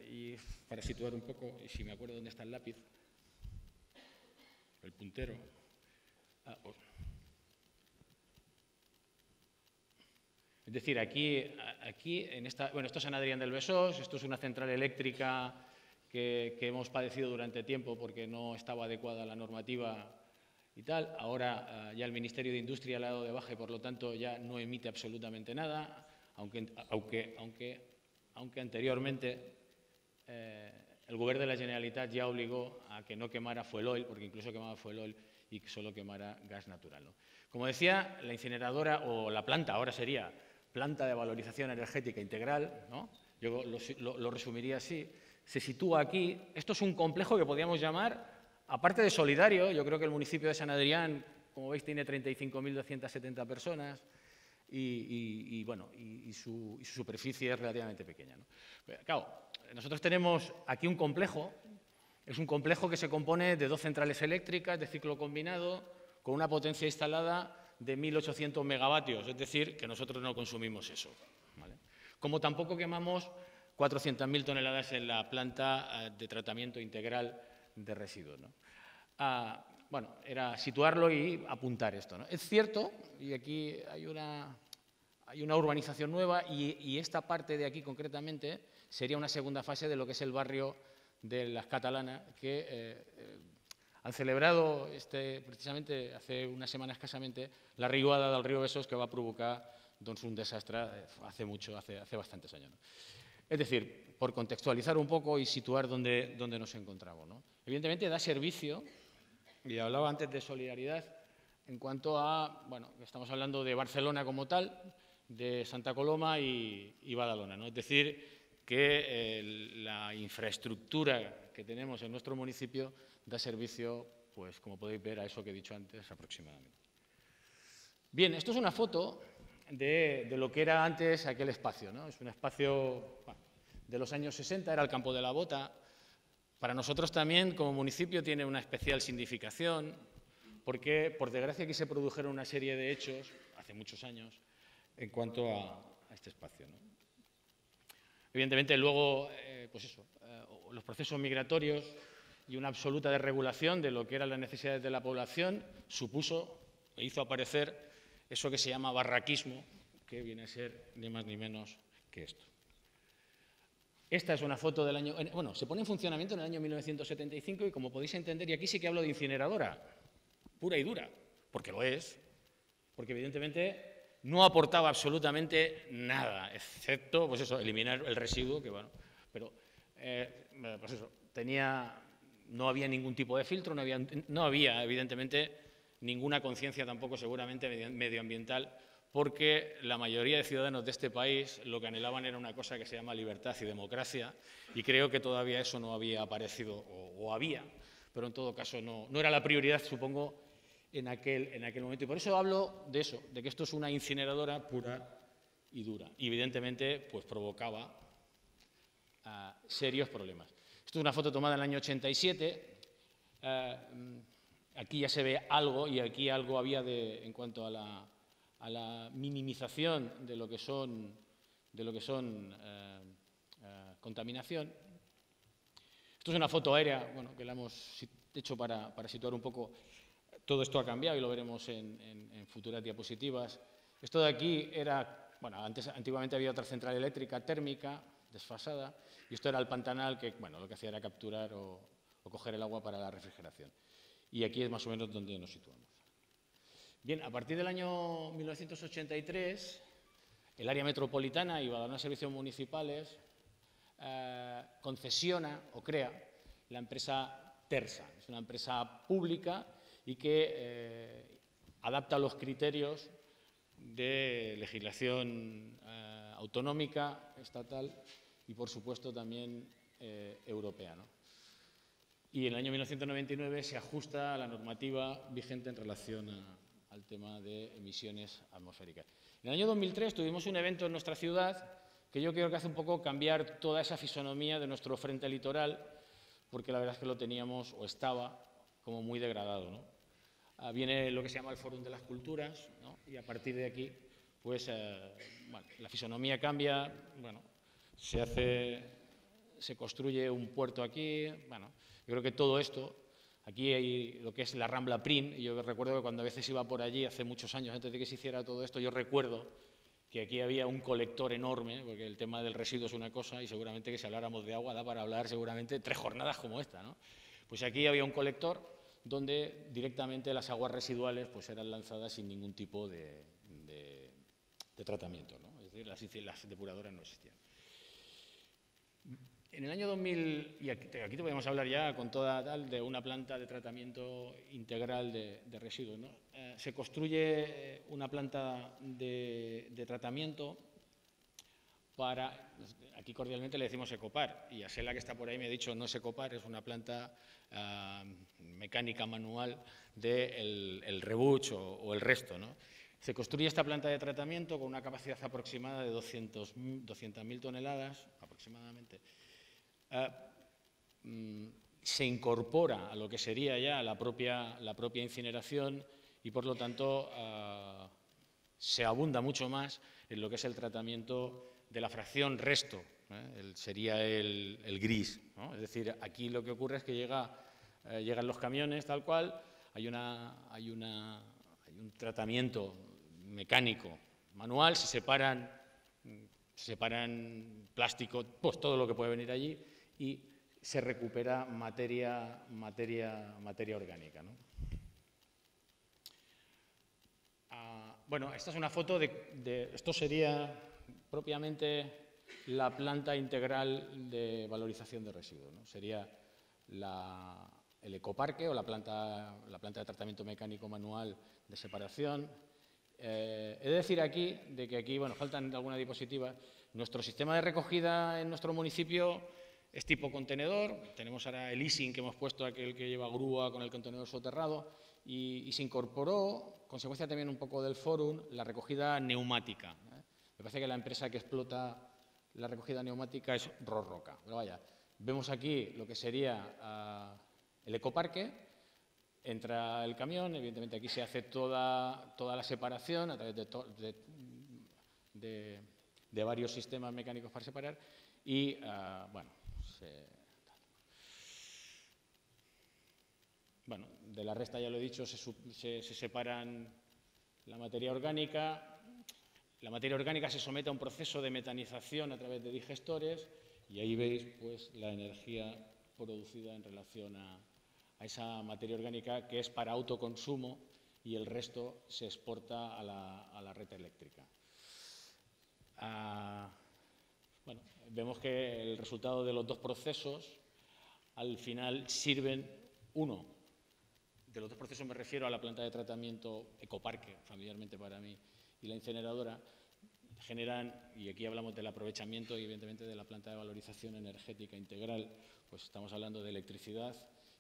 y para situar un poco, y si me acuerdo dónde está el lápiz, el puntero. Es decir, aquí esto es Sant Adrià del Besòs, esto es una central eléctrica que hemos padecido durante tiempo porque no estaba adecuada la normativa y tal. Ahora ya el Ministerio de Industria la ha dado de baja y por lo tanto ya no emite absolutamente nada, aunque anteriormente el Govern de la Generalitat ya obligó a que no quemara fuel oil, porque incluso quemaba fuel oil y que solo quemara gas natural, ¿no? Como decía, la incineradora o la planta ahora sería planta de valorización energética integral, ¿no? Yo lo resumiría así. Se sitúa aquí. Esto es un complejo que podríamos llamar, aparte de solidario, yo creo que el municipio de Sant Adrià, como veis, tiene 35.270 personas y su superficie es relativamente pequeña, ¿no? Pero, claro, nosotros tenemos aquí un complejo. Es un complejo que se compone de 2 centrales eléctricas de ciclo combinado con una potencia instalada de 1.800 megavatios, es decir, que nosotros no consumimos eso, ¿vale? Como tampoco quemamos 400.000 toneladas en la planta de tratamiento integral de residuos, ¿no? bueno, era situarlo y apuntar esto, ¿no? Es cierto, y aquí hay una urbanización nueva y esta parte de aquí concretamente sería una segunda fase de lo que es el barrio de las Catalanas, que han celebrado precisamente hace una semana escasamente la riuada del río Besòs, que va provocar doncs, un desastre hace bastantes años, ¿no? Es decir, por contextualizar un poco y situar dónde nos encontramos, ¿no? Evidentemente da servicio, y hablaba antes de solidaridad, en cuanto a, bueno, estamos hablando de Barcelona como tal, de Santa Coloma y Badalona, ¿no? Es decir, que la infraestructura que tenemos en nuestro municipio da servicio, pues como podéis ver, a eso que he dicho antes aproximadamente. Bien, esto es una foto de lo que era antes aquel espacio, ¿no? Es un espacio de los años 60, era el Campo de la Bota. Para nosotros también, como municipio, tiene una especial significación, porque, por desgracia, aquí se produjeron una serie de hechos, hace muchos años, en cuanto a este espacio, ¿no? Evidentemente, luego, pues eso, los procesos migratorios y una absoluta desregulación de lo que eran las necesidades de la población supuso e hizo aparecer eso que se llama barraquismo, que viene a ser ni más ni menos que esto. Esta es una foto del año... Bueno, se pone en funcionamiento en el año 1975 y, como podéis entender, y aquí sí que hablo de incineradora, pura y dura, porque lo es, porque evidentemente no aportaba absolutamente nada, excepto, pues eso, eliminar el residuo, que bueno, pero, pues eso, no había ningún tipo de filtro, no había evidentemente, ninguna conciencia tampoco seguramente medioambiental, porque la mayoría de ciudadanos de este país lo que anhelaban era una cosa que se llama libertad y democracia, y creo que todavía eso no había aparecido, o había, pero en todo caso no era la prioridad, supongo, en aquel momento. Y por eso hablo de eso, de que esto es una incineradora pura y dura. Y evidentemente pues provocaba serios problemas. Esto es una foto tomada en el año 87. Aquí ya se ve algo, y aquí algo había en cuanto a la minimización de lo que son contaminación. Esto es una foto aérea, bueno, que la hemos hecho para situar un poco. Todo esto ha cambiado y lo veremos en futuras diapositivas. Esto de aquí era, bueno, antiguamente había otra central eléctrica térmica desfasada, y esto era el Pantanal, que, bueno, lo que hacía era capturar o coger el agua para la refrigeración. Y aquí es más o menos donde nos situamos. Bien, a partir del año 1983, el área metropolitana y Badalona Servicios Municipales concesiona o crea la empresa Tersa. Es una empresa pública y que adapta los criterios de legislación autonómica, estatal y, por supuesto, también europea, ¿no? Y en el año 1999 se ajusta a la normativa vigente en relación al tema de emisiones atmosféricas. En el año 2003 tuvimos un evento en nuestra ciudad que yo creo que hace un poco cambiar toda esa fisonomía de nuestro frente litoral, porque la verdad es que lo teníamos, o estaba, como muy degradado, ¿no? Viene lo que se llama el Fórum de las Culturas, ¿no? Y a partir de aquí, pues, bueno, la fisonomía cambia, bueno, se construye un puerto aquí, bueno, yo creo que todo esto, aquí hay lo que es la Rambla Prin, y yo recuerdo que cuando a veces iba por allí, hace muchos años, antes de que se hiciera todo esto, yo recuerdo que aquí había un colector enorme, porque el tema del residuo es una cosa, y seguramente que si habláramos de agua da para hablar seguramente 3 jornadas como esta, ¿no? Pues aquí había un colector donde directamente las aguas residuales pues eran lanzadas sin ningún tipo de tratamiento, ¿no? Es decir, las depuradoras no existían. En el año 2000, y aquí te podemos hablar ya con toda tal, de una planta de tratamiento integral de residuos, ¿no? Se construye una planta de tratamiento para, aquí cordialmente le decimos Ecopar, y Asela, que está por ahí, me ha dicho no es Ecopar, es una planta mecánica manual del rebuch o el resto, ¿no? Se construye esta planta de tratamiento con una capacidad aproximada de 200.000 toneladas aproximadamente. Se incorpora a lo que sería ya la propia incineración y, por lo tanto, se abunda mucho más en lo que es el tratamiento de la fracción resto, sería el gris, ¿no? Es decir, aquí lo que ocurre es que llegan los camiones tal cual, hay un tratamiento mecánico manual, se separan plástico, pues todo lo que puede venir allí y se recupera materia orgánica, ¿no? Bueno, esta es una foto esto sería propiamente la planta integral de valorización de residuos, ¿no? Sería el ecoparque o la planta de tratamiento mecánico manual de separación. He de decir aquí, bueno, faltan algunas diapositivas. Nuestro sistema de recogida en nuestro municipio es tipo contenedor. Tenemos ahora el easing que hemos puesto, aquel que lleva grúa con el contenedor soterrado, y se incorporó, consecuencia también un poco del fórum, la recogida neumática. Me parece que la empresa que explota la recogida neumática es Rorroca. Pero vaya, vemos aquí lo que sería el ecoparque. Entra el camión, evidentemente aquí se hace toda la separación a través de varios sistemas mecánicos para separar y, bueno, de la resta ya lo he dicho, se separan la materia orgánica. La materia orgánica se somete a un proceso de metanización a través de digestores y ahí veis pues, la energía producida en relación a esa materia orgánica que es para autoconsumo y el resto se exporta a la red eléctrica. Bueno, vemos que el resultado de los dos procesos al final sirven, uno, de los dos procesos me refiero a la planta de tratamiento ecoparque, familiarmente para mí, y la incineradora, generan, y aquí hablamos del aprovechamiento y evidentemente de la planta de valorización energética integral, pues estamos hablando de electricidad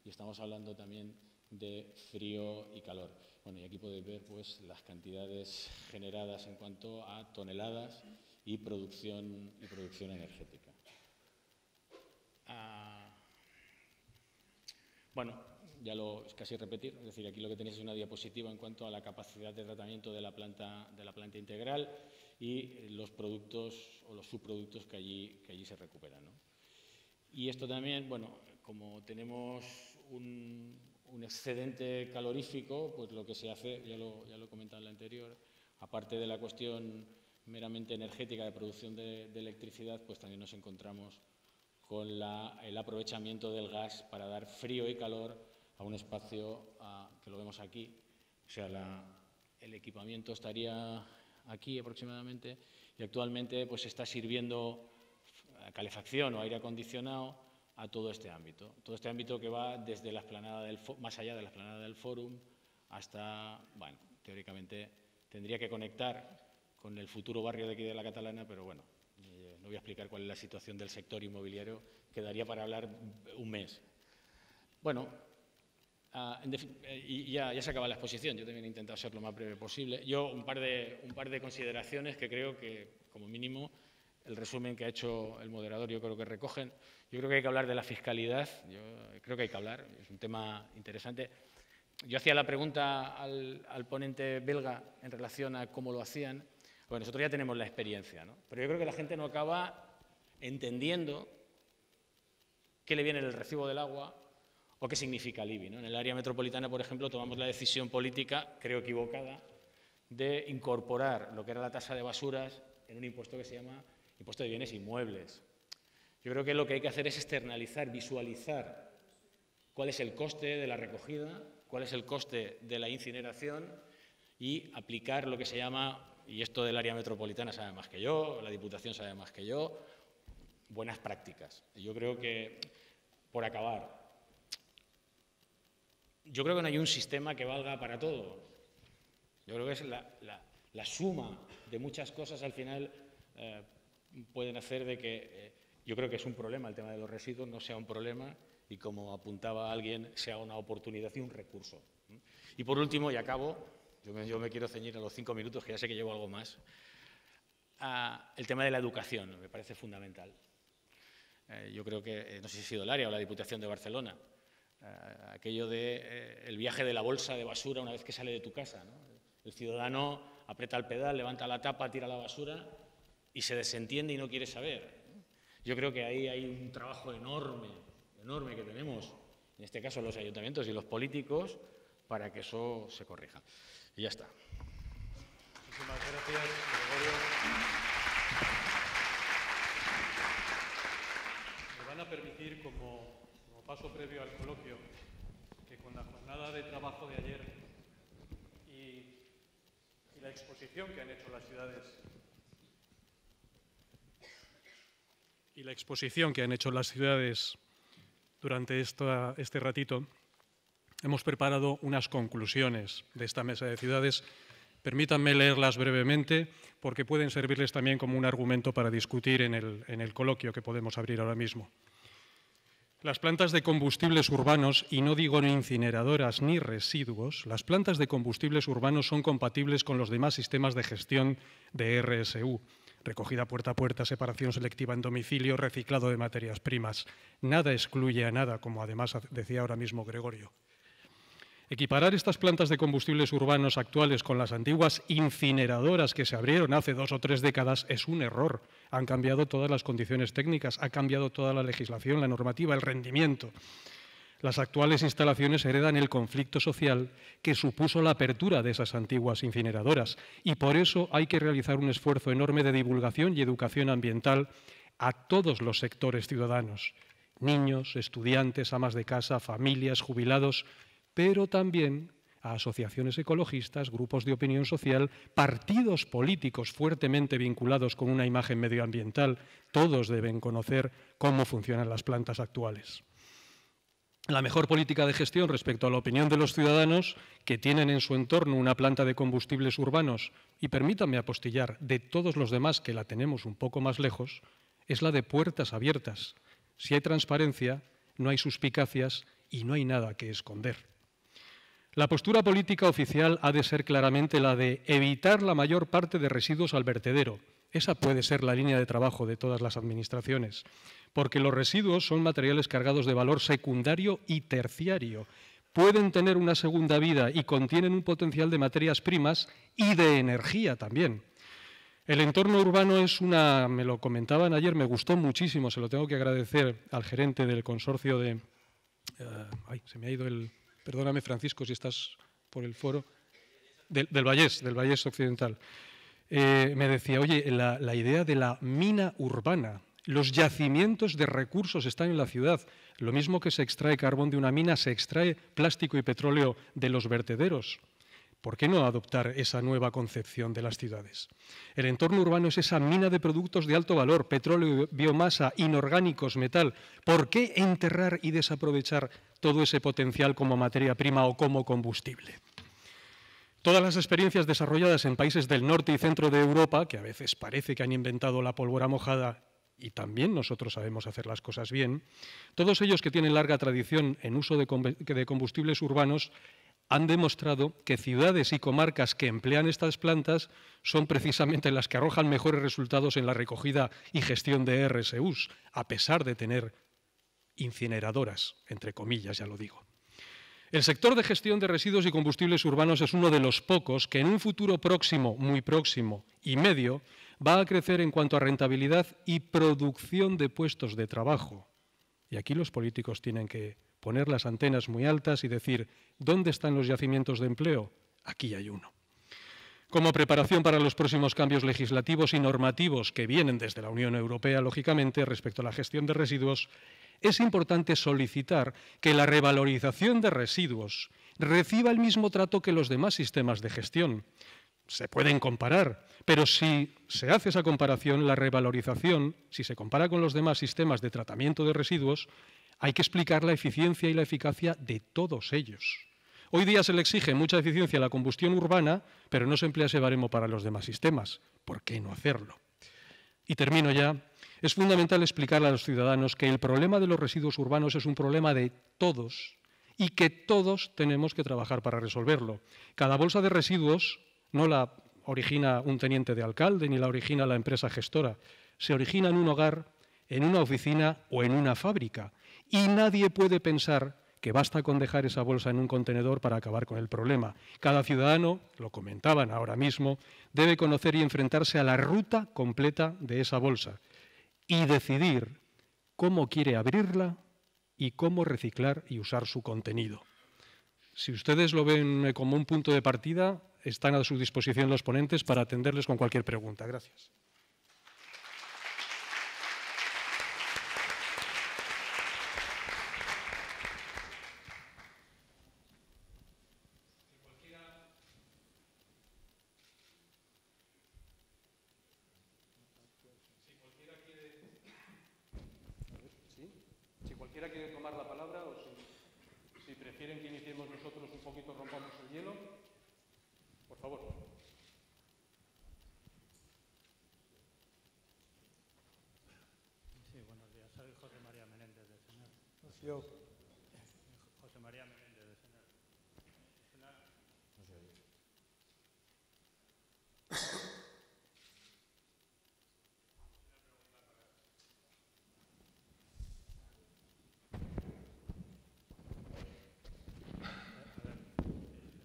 y estamos hablando también de frío y calor. Bueno, y aquí podéis ver pues, las cantidades generadas en cuanto a toneladas y producción energética. Bueno, ya es casi repetir, es decir, aquí lo que tenéis es una diapositiva en cuanto a la capacidad de tratamiento de la planta integral y los productos o los subproductos que allí se recuperan, ¿no? Y esto también, bueno, como tenemos un excedente calorífico, pues lo que se hace, ya lo he comentado en la anterior, aparte de la cuestión meramente energética de producción de electricidad, pues también nos encontramos con el aprovechamiento del gas para dar frío y calor a un espacio que lo vemos aquí. O sea, el equipamiento estaría aquí aproximadamente y actualmente pues está sirviendo calefacción o aire acondicionado a todo este ámbito. Todo este ámbito que va desde la explanada más allá de la explanada del Fórum hasta, bueno, teóricamente tendría que conectar con el futuro barrio de aquí de la Catalana, pero bueno, no voy a explicar cuál es la situación del sector inmobiliario, quedaría para hablar un mes. Bueno, y ya se acaba la exposición, yo también he intentado ser lo más breve posible. Yo un par de consideraciones que creo que, como mínimo, el resumen que ha hecho el moderador yo creo que recogen. Yo creo que hay que hablar de la fiscalidad, yo creo que hay que hablar, es un tema interesante. Yo hacía la pregunta al ponente belga en relación a cómo lo hacían. Bueno, nosotros ya tenemos la experiencia, ¿no? Pero yo creo que la gente no acaba entendiendo qué le viene en el recibo del agua o qué significa el IBI, ¿no? En el área metropolitana, por ejemplo, tomamos la decisión política, creo equivocada, de incorporar lo que era la tasa de basuras en un impuesto que se llama impuesto de bienes inmuebles. Yo creo que lo que hay que hacer es externalizar, visualizar cuál es el coste de la recogida, cuál es el coste de la incineración y aplicar lo que se llama, y esto del área metropolitana sabe más que yo, la Diputación sabe más que yo, buenas prácticas. Yo creo que, por acabar, yo creo que no hay un sistema que valga para todo. Yo creo que es la suma de muchas cosas al final pueden hacer de que yo creo que es un problema el tema de los residuos, no sea un problema y, como apuntaba alguien, sea una oportunidad y un recurso. Y por último, y acabo, yo me quiero ceñir a los 5 minutos, que ya sé que llevo algo más, el tema de la educación me parece fundamental. Yo creo que, no sé si ha sido el área o la Diputación de Barcelona, aquello de el viaje de la bolsa de basura una vez que sale de tu casa, ¿no? El ciudadano aprieta el pedal, levanta la tapa, tira la basura y se desentiende y no quiere saber. Yo creo que ahí hay un trabajo enorme que tenemos, en este caso los ayuntamientos y los políticos, para que eso se corrija. Y ya está. Muchísimas gracias, Gregorio. Me van a permitir, como paso previo al coloquio, que con la jornada de trabajo de ayer y la exposición que han hecho las ciudades durante este ratito, hemos preparado unas conclusiones de esta mesa de ciudades. Permítanme leerlas brevemente porque pueden servirles también como un argumento para discutir en el coloquio que podemos abrir ahora mismo. Las plantas de combustibles urbanos, y no digo ni incineradoras ni residuos, las plantas de combustibles urbanos son compatibles con los demás sistemas de gestión de RSU. Recogida puerta a puerta, separación selectiva en domicilio, reciclado de materias primas. Nada excluye a nada, como además decía ahora mismo Gregorio. Equiparar estas plantas de combustibles urbanos actuales con las antiguas incineradoras que se abrieron hace 2 o 3 décadas es un error. Han cambiado todas las condiciones técnicas, ha cambiado toda la legislación, la normativa, el rendimiento. Las actuales instalaciones heredan el conflicto social que supuso la apertura de esas antiguas incineradoras y por eso hay que realizar un esfuerzo enorme de divulgación y educación ambiental a todos los sectores ciudadanos, niños, estudiantes, amas de casa, familias, jubilados, pero también a asociaciones ecologistas, grupos de opinión social, partidos políticos fuertemente vinculados con una imagen medioambiental. Todos deben conocer cómo funcionan las plantas actuales. La mejor política de gestión respecto a la opinión de los ciudadanos que tienen en su entorno una planta de combustibles urbanos, y permítanme apostillar, de todos los demás que la tenemos un poco más lejos, es la de puertas abiertas. Si hay transparencia, no hay suspicacias y no hay nada que esconder. La postura política oficial ha de ser claramente la de evitar la mayor parte de residuos al vertedero. Esa puede ser la línea de trabajo de todas las administraciones, porque los residuos son materiales cargados de valor secundario y terciario. Pueden tener una segunda vida y contienen un potencial de materias primas y de energía también. El entorno urbano es me lo comentaban ayer, me gustó muchísimo, se lo tengo que agradecer al gerente del consorcio de... se me ha ido el... Perdóname, Francisco, si estás por el foro, del Vallés Occidental. Me decía, oye, la idea de la mina urbana, los yacimientos de recursos están en la ciudad. Lo mismo que se extrae carbón de una mina, se extrae plástico y petróleo de los vertederos. ¿Por qué no adoptar esa nueva concepción de las ciudades? El entorno urbano es esa mina de productos de alto valor, petróleo, biomasa, inorgánicos, metal. ¿Por qué enterrar y desaprovechar todo ese potencial como materia prima o como combustible? Todas las experiencias desarrolladas en países del norte y centro de Europa, que a veces parece que han inventado la pólvora mojada, y también nosotros sabemos hacer las cosas bien, todos ellos que tienen larga tradición en uso de combustibles urbanos han demostrado que ciudades y comarcas que emplean estas plantas son precisamente las que arrojan mejores resultados en la recogida y gestión de RSUs, a pesar de tener incineradoras, entre comillas, ya lo digo. El sector de gestión de residuos y combustibles urbanos es uno de los pocos que en un futuro próximo, muy próximo y medio, va a crecer en cuanto a rentabilidad y producción de puestos de trabajo. Y aquí los políticos tienen que poner las antenas muy altas y decir, ¿dónde están los yacimientos de empleo? Aquí hay uno. Como preparación para los próximos cambios legislativos y normativos que vienen desde la Unión Europea, lógicamente, respecto a la gestión de residuos, es importante solicitar que la revalorización de residuos reciba el mismo trato que los demás sistemas de gestión. Se pueden comparar, pero si se hace esa comparación, la revalorización, si se compara con los demás sistemas de tratamiento de residuos, hay que explicar la eficiencia y la eficacia de todos ellos. Hoy día se le exige mucha eficiencia a la combustión urbana, pero no se emplea ese baremo para los demás sistemas. ¿Por qué no hacerlo? Y termino ya. Es fundamental explicar a los ciudadanos que el problema de los residuos urbanos es un problema de todos y que todos tenemos que trabajar para resolverlo. Cada bolsa de residuos no la origina un teniente de alcalde ni la origina la empresa gestora. Se origina en un hogar, en una oficina o en una fábrica. Y nadie puede pensar que basta con dejar esa bolsa en un contenedor para acabar con el problema. Cada ciudadano, lo comentaban ahora mismo, debe conocer y enfrentarse a la ruta completa de esa bolsa y decidir cómo quiere abrirla y cómo reciclar y usar su contenido. Si ustedes lo ven como un punto de partida, están a su disposición los ponentes para atenderles con cualquier pregunta. Gracias. Si cualquiera quiere tomar la palabra o si prefieren que iniciemos nosotros un poquito, rompamos el hielo, por favor. Sí, buenos días. Soy José María Menéndez de Sener. Senhor. José María Menéndez de Sener.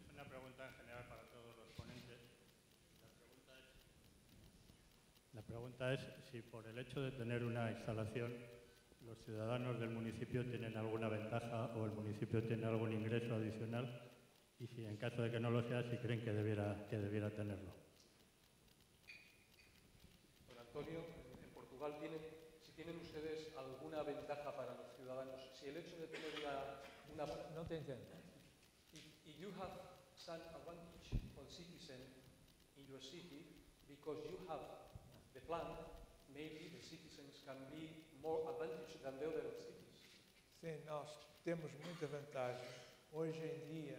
Es una pregunta en general para todos los ponentes. La pregunta es si por el hecho de tener una instalación los ciudadanos del municipio tienen alguna ventaja o el municipio tiene algún ingreso adicional y si en caso de que no lo sea, si creen que debiera tenerlo. Don Antonio, en Portugal, si tienen ustedes alguna ventaja para los ciudadanos, si el hecho de tener una Não te entendo. if you have some advantage for citizen in your city because you have the plant, maybe the citizens can be more advantage than the other cities. Sim, nós temos muita vantagem. Hoje em dia,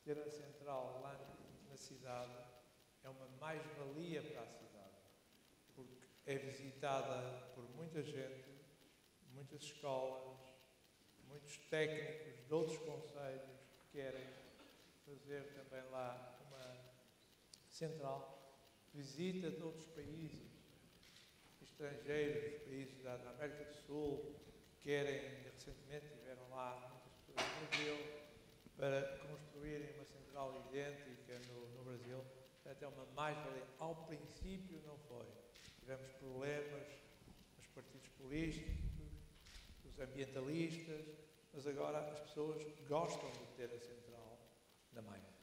ter a central lá na cidade é uma mais-valia para a cidade, porque é visitada por muita gente, muitas escolas, muitos técnicos de outros concelhos que querem fazer também lá uma central, visita de outros países, estrangeiros, países da América do Sul, querem, recentemente tiveram lá muitas pessoas no Brasil, para construírem uma central idêntica no Brasil. Portanto, é uma mais-valia. Ao princípio não foi. Tivemos problemas nos partidos políticos, dos ambientalistas, mas agora as pessoas gostam de ter a central na Maia.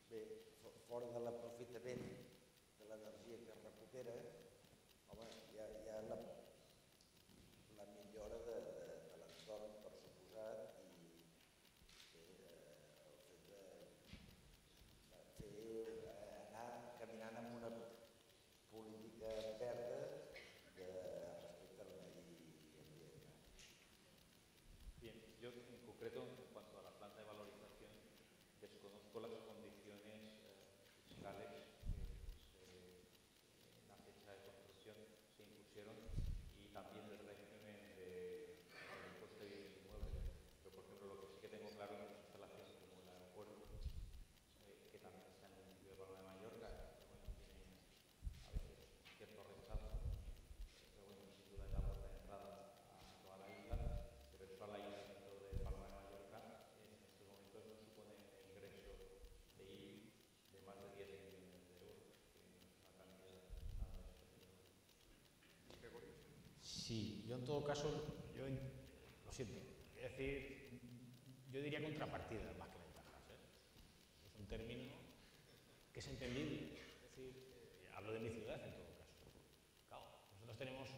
Bé, fora de l'aprofitament de l'energia que es recupera, home, hi ha la millora de l'entorn, per suposat, i el fet d'anar caminant amb una política verda respecte al medi ambient. Bien, yo en concreto, en cuanto a la planta de valorización, desconozco las condiciones fiscales que en la fecha de construcción se impusieron y también del régimen del impuesto de bienes inmuebles. Pero, por ejemplo, lo que sí que tengo claro en una instalación como el aeropuerto, que también está en el municipio de Palma de Mallorca, que bueno, tiene a veces cierto rechazo, pero bueno, sin duda es la puerta de entrada a toda la isla, pero eso a la isla dentro de Palma de Mallorca en estos momentos no supone un ingreso de IBI de más de 10 millones de euros, que no es una cantidad nada despreciable. Sí, yo en todo caso, lo siento, es decir, yo diría contrapartidas más que ventajas. Es un término que es entendible, es decir, hablo de mi ciudad en todo caso. Claro, nosotros tenemos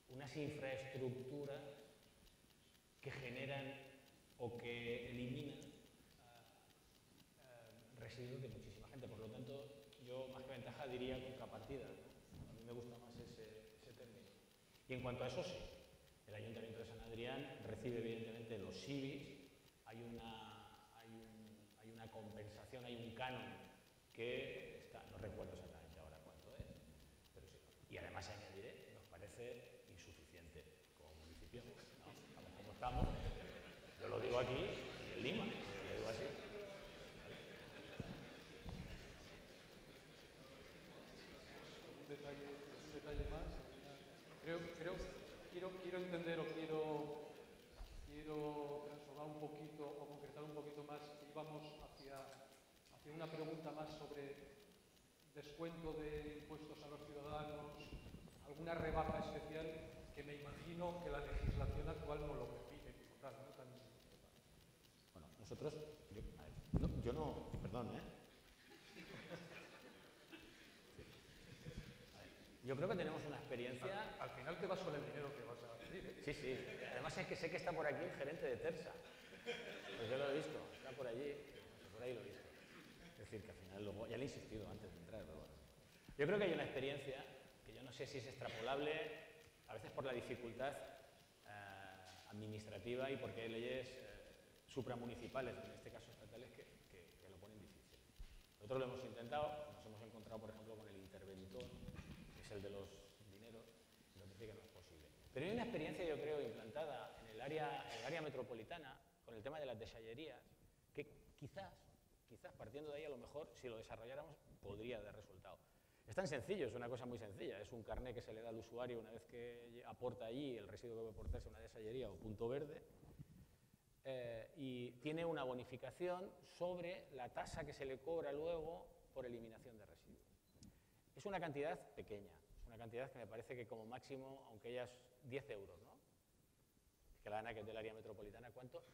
unas infraestructuras que generan o que eliminan residuos de muchísima gente, por lo tanto, yo más que ventaja diría contrapartida, ¿no? A mí me gusta más ese término. Y en cuanto a eso, sí, el Ayuntamiento de San Adrián recibe evidentemente los IBIs, hay una compensación, hay un canon que está, no recuerdo exactamente ahora cuánto es, pero sí. Y además añadiré, nos parece insuficiente como municipio, ¿no? Estamos como estamos, yo lo digo aquí en Lima, lo digo así. Un detalle más. Quiero entender o quiero transformar un poquito o concretar un poquito más que íbamos hacia una pregunta más sobre descuento de impuestos a los ciudadanos, alguna rebaja especial que me imagino que la legislación actual no lo permite como tal, ¿no? Nosotros, yo no, perdón, Yo creo que tenemos una experiencia... Al final te vas con el dinero que vas a pedir, ¿eh? Sí, sí. Además es que sé que está por aquí el gerente de Tersa. Pues yo lo he visto, está por allí, por ahí lo he visto. Es decir, que al final luego, ya le he insistido antes de entrar, pero bueno. Yo creo que hay una experiencia que yo no sé si es extrapolable, a veces por la dificultad administrativa y porque hay leyes supramunicipales, en este caso estatales, que lo ponen difícil. Nosotros lo hemos intentado, nos hemos encontrado, por ejemplo, con el interventor, que es el de los dineros, y nos dice que no es posible. Pero hay una experiencia, yo creo, implantada en el área metropolitana, con el tema de las desallerías, que quizás partiendo de ahí, a lo mejor, si lo desarrolláramos, podría dar resultado. Es tan sencillo, es una cosa muy sencilla, es un carné que se le da al usuario una vez que aporta allí el residuo que debe aportarse a una desallería o punto verde, y tiene una bonificación sobre la tasa que se le cobra luego por eliminación de residuos. Es una cantidad pequeña, es una cantidad que me parece que como máximo, aunque ella es 10 euros, ¿no? Que la ANA, que es del área metropolitana, ¿cuánto?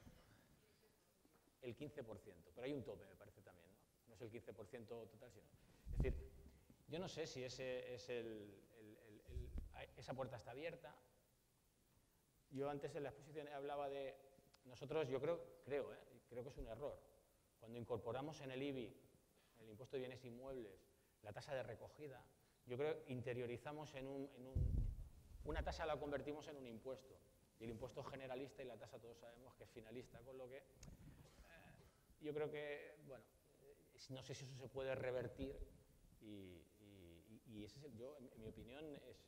El 15%, pero hay un tope, me parece también, ¿no? No es el 15% total, sino... Es decir, yo no sé si esa puerta está abierta. Yo antes en la exposición hablaba de... Nosotros, yo creo que es un error. Cuando incorporamos en el IBI, el impuesto de bienes inmuebles, la tasa de recogida, yo creo que interiorizamos una tasa la convertimos en un impuesto. Y el impuesto es generalista y la tasa todos sabemos que es finalista, con lo que yo creo que, bueno, no sé si eso se puede revertir y ese es en mi opinión, es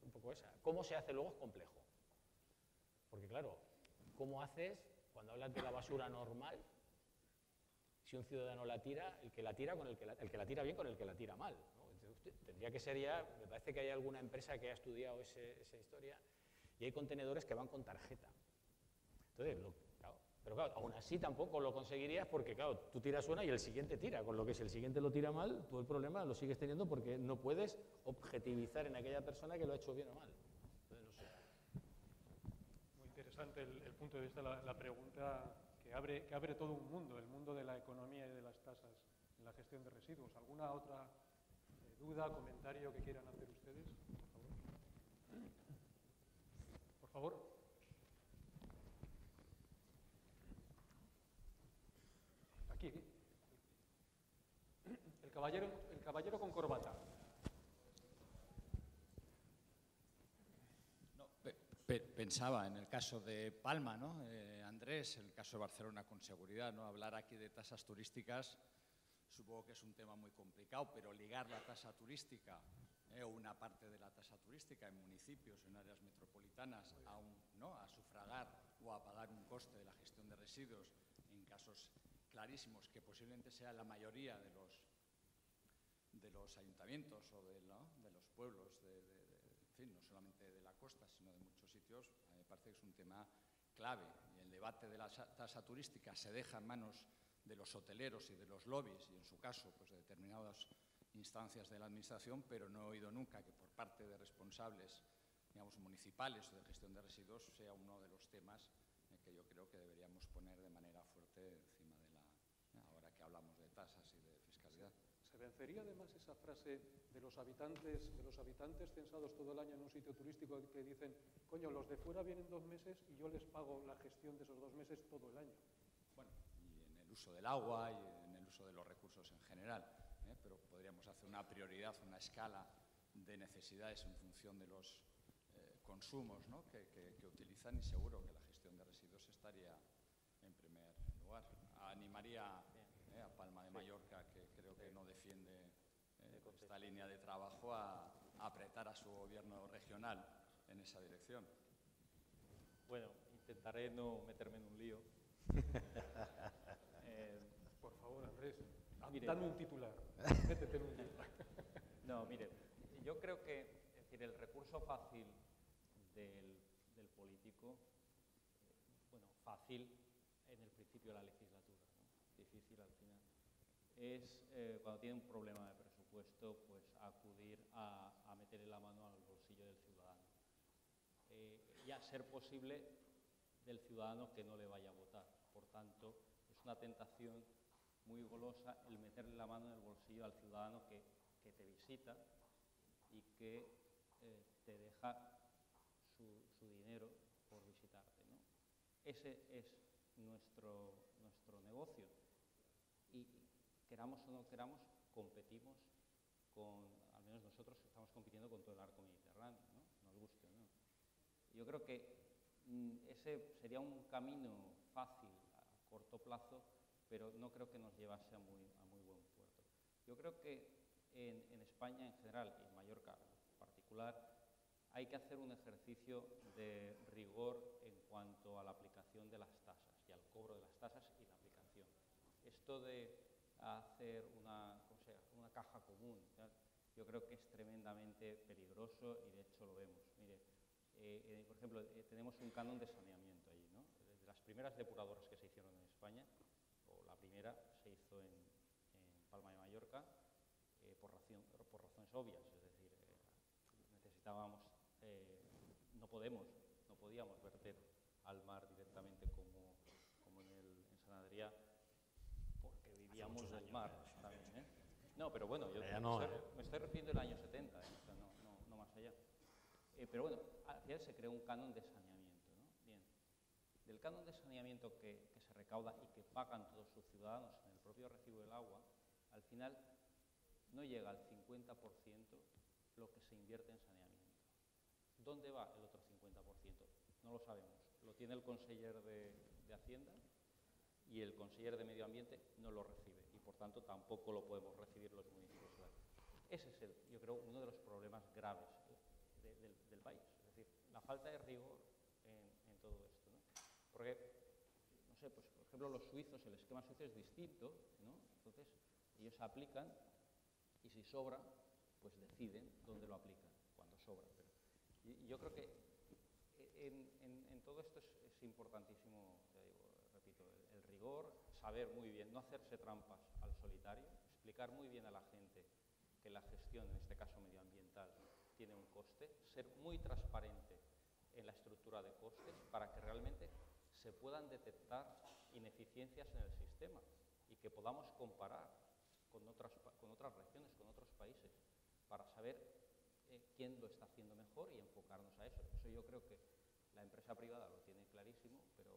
un poco esa. ¿Cómo se hace luego? Es complejo. Porque claro, ¿cómo haces cuando hablas de la basura normal? Si un ciudadano la tira, el que la tira bien con el que la tira mal, ¿no? Entonces, tendría que ser ya, me parece que hay alguna empresa que ha estudiado esa historia y hay contenedores que van con tarjeta. Entonces, pero claro, aún así tampoco lo conseguirías porque, claro, tú tiras una y el siguiente tira, con lo que si el siguiente lo tira mal, tú el problema lo sigues teniendo porque no puedes objetivizar en aquella persona que lo ha hecho bien o mal. Entonces, no sé. Muy interesante el punto de vista, la pregunta que abre todo un mundo, el mundo de la economía y de las tasas en la gestión de residuos. ¿Alguna otra duda, comentario que quieran hacer ustedes? Por favor. Aquí. El caballero con corbata. No, pensaba en el caso de Palma, ¿no? Andrés, el caso de Barcelona con seguridad, ¿no? Hablar aquí de tasas turísticas supongo que es un tema muy complicado, pero ligar la tasa turística o una parte de la tasa turística en municipios, en áreas metropolitanas, a sufragar o a pagar un coste de la gestión de residuos en casos clarísimos, que posiblemente sea la mayoría de los ayuntamientos o de los pueblos, en fin, no solamente de la costa, sino de muchos sitios, me parece que es un tema clave. Y el debate de la tasa turística se deja en manos de los hoteleros y de los lobbies, y en su caso, pues de determinadas instancias de la administración, pero no he oído nunca que por parte de responsables, digamos, municipales o de gestión de residuos sea uno de los temas que yo creo que deberíamos poner de manera fuerte encima de ahora que hablamos de tasas y de fiscalidad. ¿Se vencería además esa frase de los habitantes censados todo el año en un sitio turístico que dicen, coño, los de fuera vienen 2 meses y yo les pago la gestión de esos 2 meses todo el año? Bueno, y en el uso del agua y en el uso de los recursos en general, pero podríamos hacer una prioridad, una escala de necesidades en función de los consumos, ¿no? que utilizan, y seguro que la gestión de residuos estaría en primer lugar. Animaría a Palma de Mallorca, que creo que no defiende esta línea de trabajo, a apretar a su gobierno regional en esa dirección. Bueno, intentaré no meterme en un lío. Por favor, Andrés, mire, dame un titular. Métete en un titular. No, mire, yo creo que es decir, el recurso fácil del político, bueno, fácil en el principio de la legislatura, ¿no? Difícil al final, es cuando tiene un problema de presupuesto, pues acudir a meterle la mano al bolsillo del ciudadano. Y a ser posible del ciudadano que no le vaya a votar. Por tanto, es es una tentación muy golosa el meterle la mano en el bolsillo al ciudadano que te visita y que te deja su dinero por visitarte, ¿no? Ese es nuestro negocio y queramos o no queramos, competimos con, al menos nosotros estamos compitiendo con todo el arco mediterráneo, ¿no? Nos guste o no. Yo creo que ese sería un camino fácil a corto plazo, pero no creo que nos llevase a muy buen puerto. Yo creo que en España en general y en Mallorca en particular hay que hacer un ejercicio de rigor en cuanto a la aplicación de las tasas y al cobro de las tasas y la aplicación. Esto de hacer una caja común, ¿sabes? Yo creo que es tremendamente peligroso y de hecho lo vemos. Mire, por ejemplo, tenemos un canon de saneamiento allí, ¿no? De las primeras depuradoras que se hicieron en España, o la primera se hizo en Palma de Mallorca por razones obvias, es decir, necesitábamos, no podíamos verter al mar directamente como en San Adrià, porque vivíamos del mar también, ¿eh? No, pero bueno, yo me estoy refiriendo al año 70, o sea, no más allá. Pero bueno, al final se creó un canon de saneamiento, ¿no? Bien, del canon de saneamiento que se recauda y que pagan todos sus ciudadanos en el propio recibo del agua, al final no llega al 50% lo que se invierte en saneamiento. ¿Dónde va el otro 50%? No lo sabemos. Lo tiene el conseller de Hacienda y el conseller de Medio Ambiente no lo recibe y por tanto tampoco lo podemos recibir los municipios. Ese es, yo creo, uno de los problemas graves del país. Es decir, la falta de rigor en todo esto, ¿no? Porque, no sé, pues por ejemplo los suizos, el esquema suizo es distinto, ¿no? Entonces ellos aplican y si sobra, pues deciden dónde lo aplican, cuando sobra. Pero yo creo que en todo esto es importantísimo, ya digo, repito, el rigor, saber muy bien, no hacerse trampas al solitario, explicar muy bien a la gente que la gestión, en este caso medioambiental, tiene un coste, ser muy transparente en la estructura de costes para que realmente se puedan detectar ineficiencias en el sistema y que podamos comparar con otras regiones, con otros países, para saber quién lo está haciendo mejor y enfocarnos a eso. Eso yo creo que la empresa privada lo tiene clarísimo, pero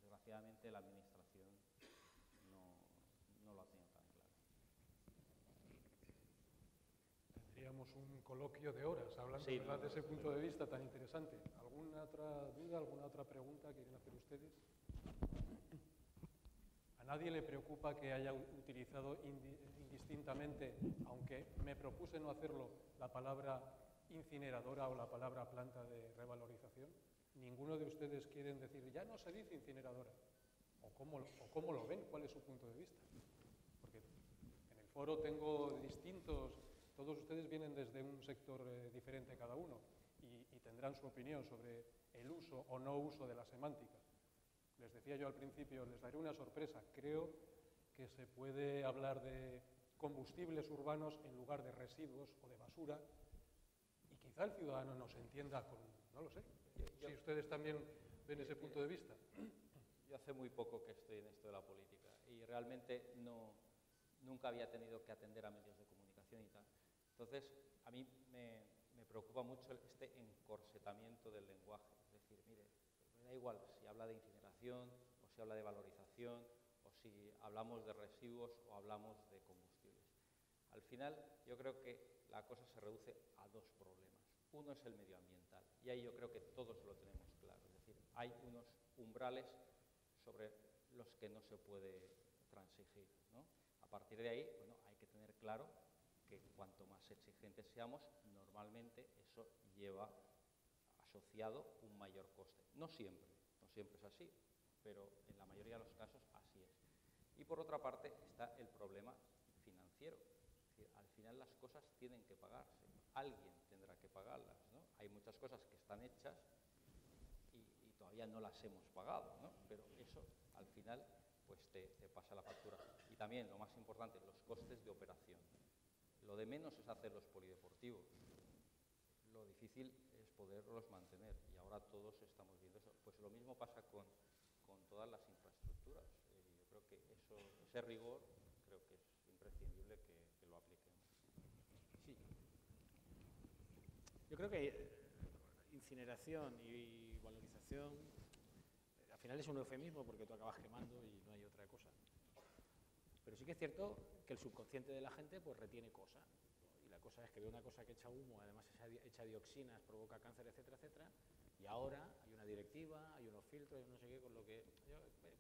desgraciadamente la administración no lo ha tenido tan claro. Tendríamos un coloquio de horas hablando de ese punto de vista tan interesante. ¿Alguna otra duda, alguna otra pregunta quieren hacer ustedes? A nadie le preocupa que haya utilizado indistintamente, aunque me propuse no hacerlo, la palabra incineradora o la palabra planta de revalorización. ¿Ninguno de ustedes quieren decir, ya no se dice incineradora? ¿O cómo lo ven? ¿Cuál es su punto de vista? Porque en el foro tengo distintos, todos ustedes vienen desde un sector diferente cada uno y tendrán su opinión sobre el uso o no uso de la semántica. Les decía yo al principio, les daré una sorpresa. Creo que se puede hablar de combustibles urbanos en lugar de residuos o de basura y quizá el ciudadano nos entienda con, no lo sé, si ustedes también ven ese punto de vista. Yo hace muy poco que estoy en esto de la política y realmente nunca había tenido que atender a medios de comunicación y tal. Entonces, a mí me preocupa mucho este encorsetamiento del lenguaje. Es decir, mire, me da igual si habla de incineración o si habla de valorización o si hablamos de residuos o hablamos de combustibles. Al final, yo creo que la cosa se reduce a dos problemas. Uno es el medioambiental y ahí yo creo que todos lo tenemos claro. Es decir, hay unos umbrales sobre los que no se puede transigir, ¿no? A partir de ahí, bueno, hay que tener claro que cuanto más exigentes seamos, normalmente eso lleva asociado un mayor coste. No siempre es así, pero en la mayoría de los casos así es. Y por otra parte está el problema financiero. Es decir, al final las cosas tienen que pagarse, alguien tendrá que pagarlas, ¿no? Hay muchas cosas que están hechas y todavía no las hemos pagado, ¿no? Pero eso al final pues te pasa la factura. Y también, lo más importante, los costes de operación. Lo de menos es hacer los polideportivos. Lo difícil es poderlos mantener y ahora todos estamos viendo eso. Pues lo mismo pasa con todas las infraestructuras. creo que ese rigor creo que es imprescindible que lo apliquemos. Sí. Yo creo que incineración y valorización al final es un eufemismo porque tú acabas quemando y no hay otra cosa. Pero sí que es cierto que el subconsciente de la gente pues retiene cosas. Y la cosa es que ve una cosa que echa humo, además echa dioxinas, provoca cáncer, etcétera, etcétera. Y ahora hay una directiva, hay unos filtros, hay no sé qué, con lo que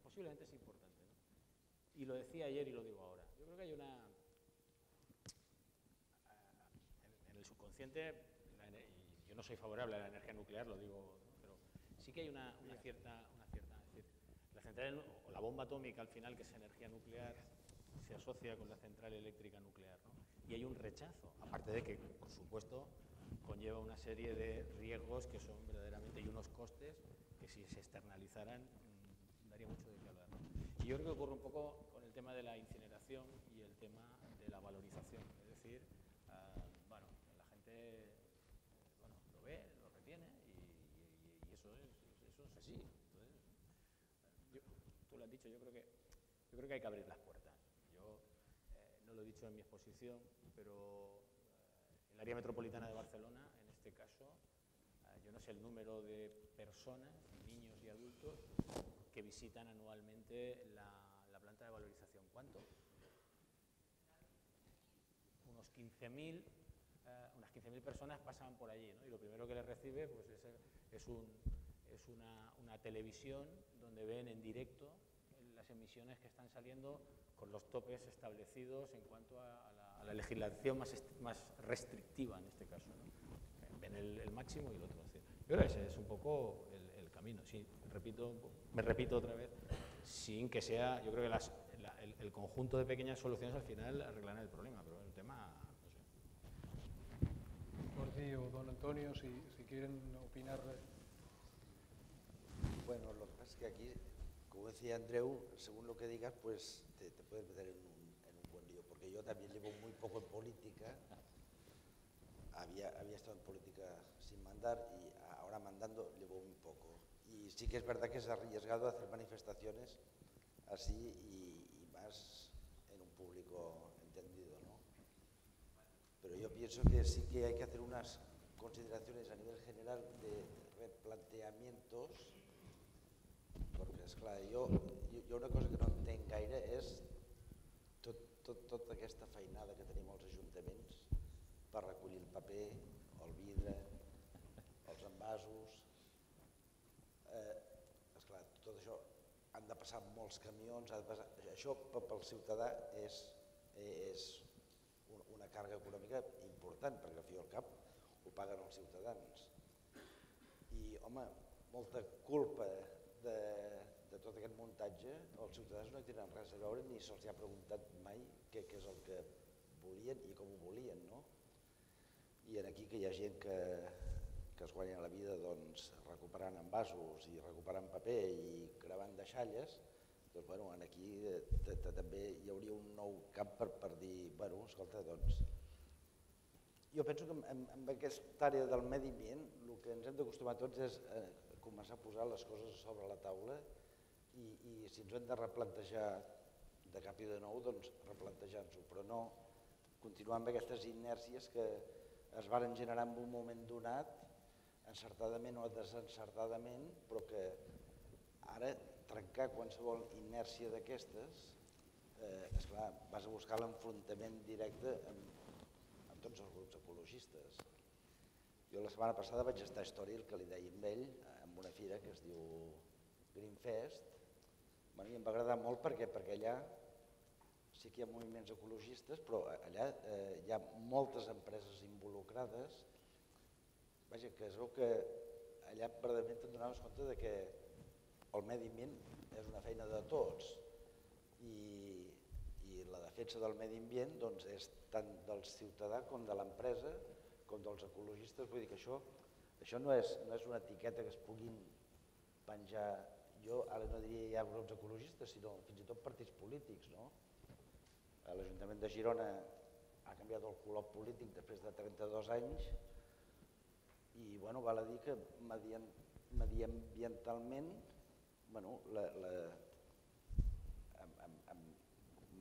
posiblemente es importante, ¿no? Y lo decía ayer y lo digo ahora. Yo creo que hay una... En el subconsciente, y yo no soy favorable a la energía nuclear, lo digo, ¿no? Pero sí que hay una cierta es decir, la central o la bomba atómica al final, que es energía nuclear, se asocia con la central eléctrica nuclear, ¿no? Y hay un rechazo, aparte de que, por supuesto, conlleva una serie de riesgos que son verdaderamente, y unos costes que si se externalizaran daría mucho de qué hablar, ¿no? Y yo creo que ocurre un poco con el tema de la incineración y el tema de la valorización, es decir, bueno, la gente lo ve, lo retiene y eso es así. Entonces, tú lo has dicho, yo creo que hay que abrir las puertas. Yo no lo he dicho en mi exposición, pero el área metropolitana de Barcelona, en este caso, yo no sé el número de personas, niños y adultos, que visitan anualmente la planta de valorización. ¿Cuánto? Unos 15.000, unas 15.000 personas pasan por allí, ¿no? Y lo primero que les recibe pues, es una televisión donde ven en directo las emisiones que están saliendo con los topes establecidos en cuanto a la legislación más restrictiva en este caso, ¿no? Ven el máximo y el otro. Yo creo que ese es un poco el camino. Sí, me repito otra vez, sin que sea, yo creo que el conjunto de pequeñas soluciones al final arreglarán el problema, pero el tema, no sé. Jordi o don Antonio, si quieren opinar. Bueno, lo que pasa es que aquí, como decía Andreu, según lo que digas, pues te puedes meter en un buen lío, porque yo también llevo muy poco en política. Había estado en política sin mandar y ahora mandando llevo muy poco. Y sí que es verdad que es arriesgado hacer manifestaciones así y más en un público entendido, ¿no? Pero yo pienso que sí que hay que hacer unas consideraciones a nivel general de replanteamientos, perquè, esclar, jo una cosa que no entenc gaire és tota aquesta feinada que tenim als ajuntaments per recollir el paper, el vidre, els envasos. Esclar, tot això han de passar molts camions, això pel ciutadà és una càrrega econòmica important, perquè al fi i al cap ho paguen els ciutadans. I, home, molta culpa de tot aquest muntatge, els ciutadans no hi tenen res a veure ni se'ls ha preguntat mai què és el que volien i com ho volien, no? I aquí que hi ha gent que es guanya la vida recuperant envasos i recuperant paper i gravant deixalles, doncs bueno, aquí també hi hauria un nou camp per dir, bueno, escolta, doncs... Jo penso que en aquesta àrea del medi ambient el que ens hem d'acostumar tots és començar a posar les coses sobre la taula i si ens ho hem de replantejar de cap i de nou, doncs replantejar-nos-ho, però no continuar amb aquestes inèrcies que es varen generar en un moment donat, encertadament o desencertadament, però que ara trencar qualsevol inèrcia d'aquestes, esclar, vas a buscar l'enfrontament directe amb tots els grups ecologistes. Jo la setmana passada vaig estar a Estoril, que li deia amb ell, en una fira que es diu Greenfest, i em va agradar molt perquè allà sí que hi ha moviments ecologistes, però allà hi ha moltes empreses involucrades. Vaja, que es veu que allà verdaderament te'n donaves compte que el medi ambient és una feina de tots i la defensa del medi ambient és tant del ciutadà com de l'empresa com dels ecologistes. Vull dir que això no és una etiqueta que es puguin penjar. Jo ara no diria ja grups ecologistes, sinó fins i tot partits polítics, no? L'Ajuntament de Girona ha canviat el color polític després de 32 anys i val a dir que mediambientalment,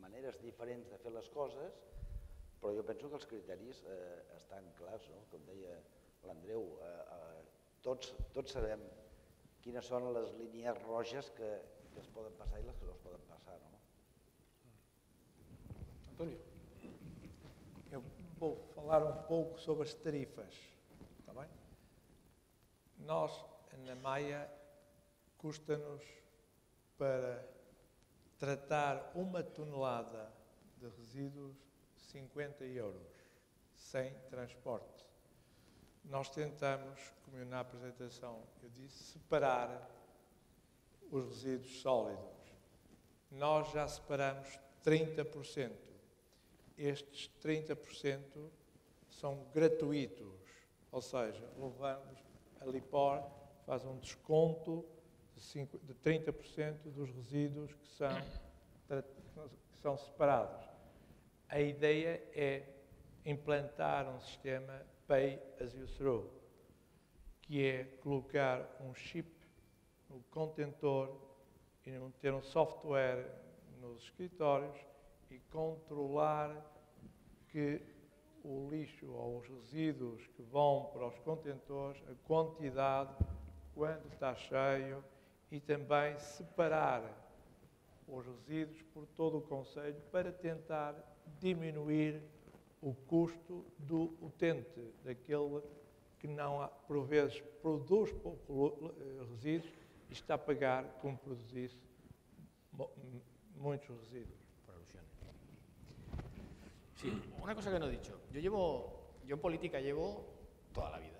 maneres diferents de fer les coses, però jo penso que els criteris estan clars, no? Com deia l'Andreu, tots sabem quines són les línies roges que es poden passar i les que no es poden passar, no? Antonio. Eu vou falar um pouco sobre as tarifas, está bem? Nós, na Maia, custa-nos para tratar uma tonelada de resíduos 50 €, sem transporte. Nós tentamos, como eu na apresentação eu disse, separar os resíduos sólidos. Nós já separamos 30%. Estes 30% são gratuitos, ou seja, levamos a Lipor, faz um desconto de 30% dos resíduos que são separados. A ideia é implantar um sistema Pay as you throw, que é colocar um chip no contentor e ter um software nos escritórios e controlar que o lixo ou os resíduos que vão para os contentores, a quantidade, quando está cheio, e também separar os resíduos por todo o concelho para tentar diminuir o custo do utente, daquele que não, por vezes, produz pouco resíduos e está a pagar como produzisse muchos residuos. Por alusiones. Sí, una cosa que no he dicho. Yo en política llevo toda la vida.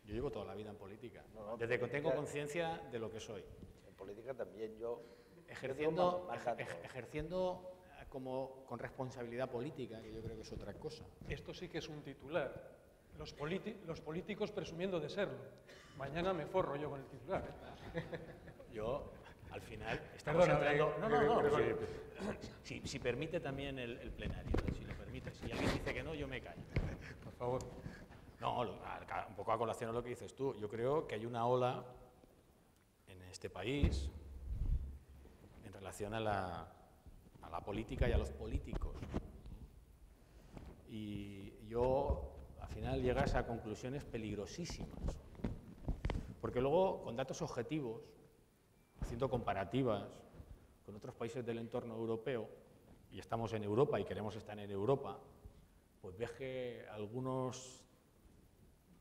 Yo llevo toda la vida en política. Desde que tengo conciencia de lo que soy. En política también yo... Ejerciendo como con responsabilidad política, que yo creo que es otra cosa. Esto sí que es un titular. Los políticos presumiendo de serlo. Mañana me forro yo con el titular. Yo, al final, estamos entrando... Si permite también el plenario, si lo permite. Si alguien dice que no, yo me callo. Por favor. No, un poco a colación a lo que dices tú. Yo creo que hay una ola en este país en relación a la política y a los políticos. Y yo, al final, llegas a conclusiones peligrosísimas. Porque luego, con datos objetivos, haciendo comparativas con otros países del entorno europeo, y estamos en Europa y queremos estar en Europa, pues ves que algunos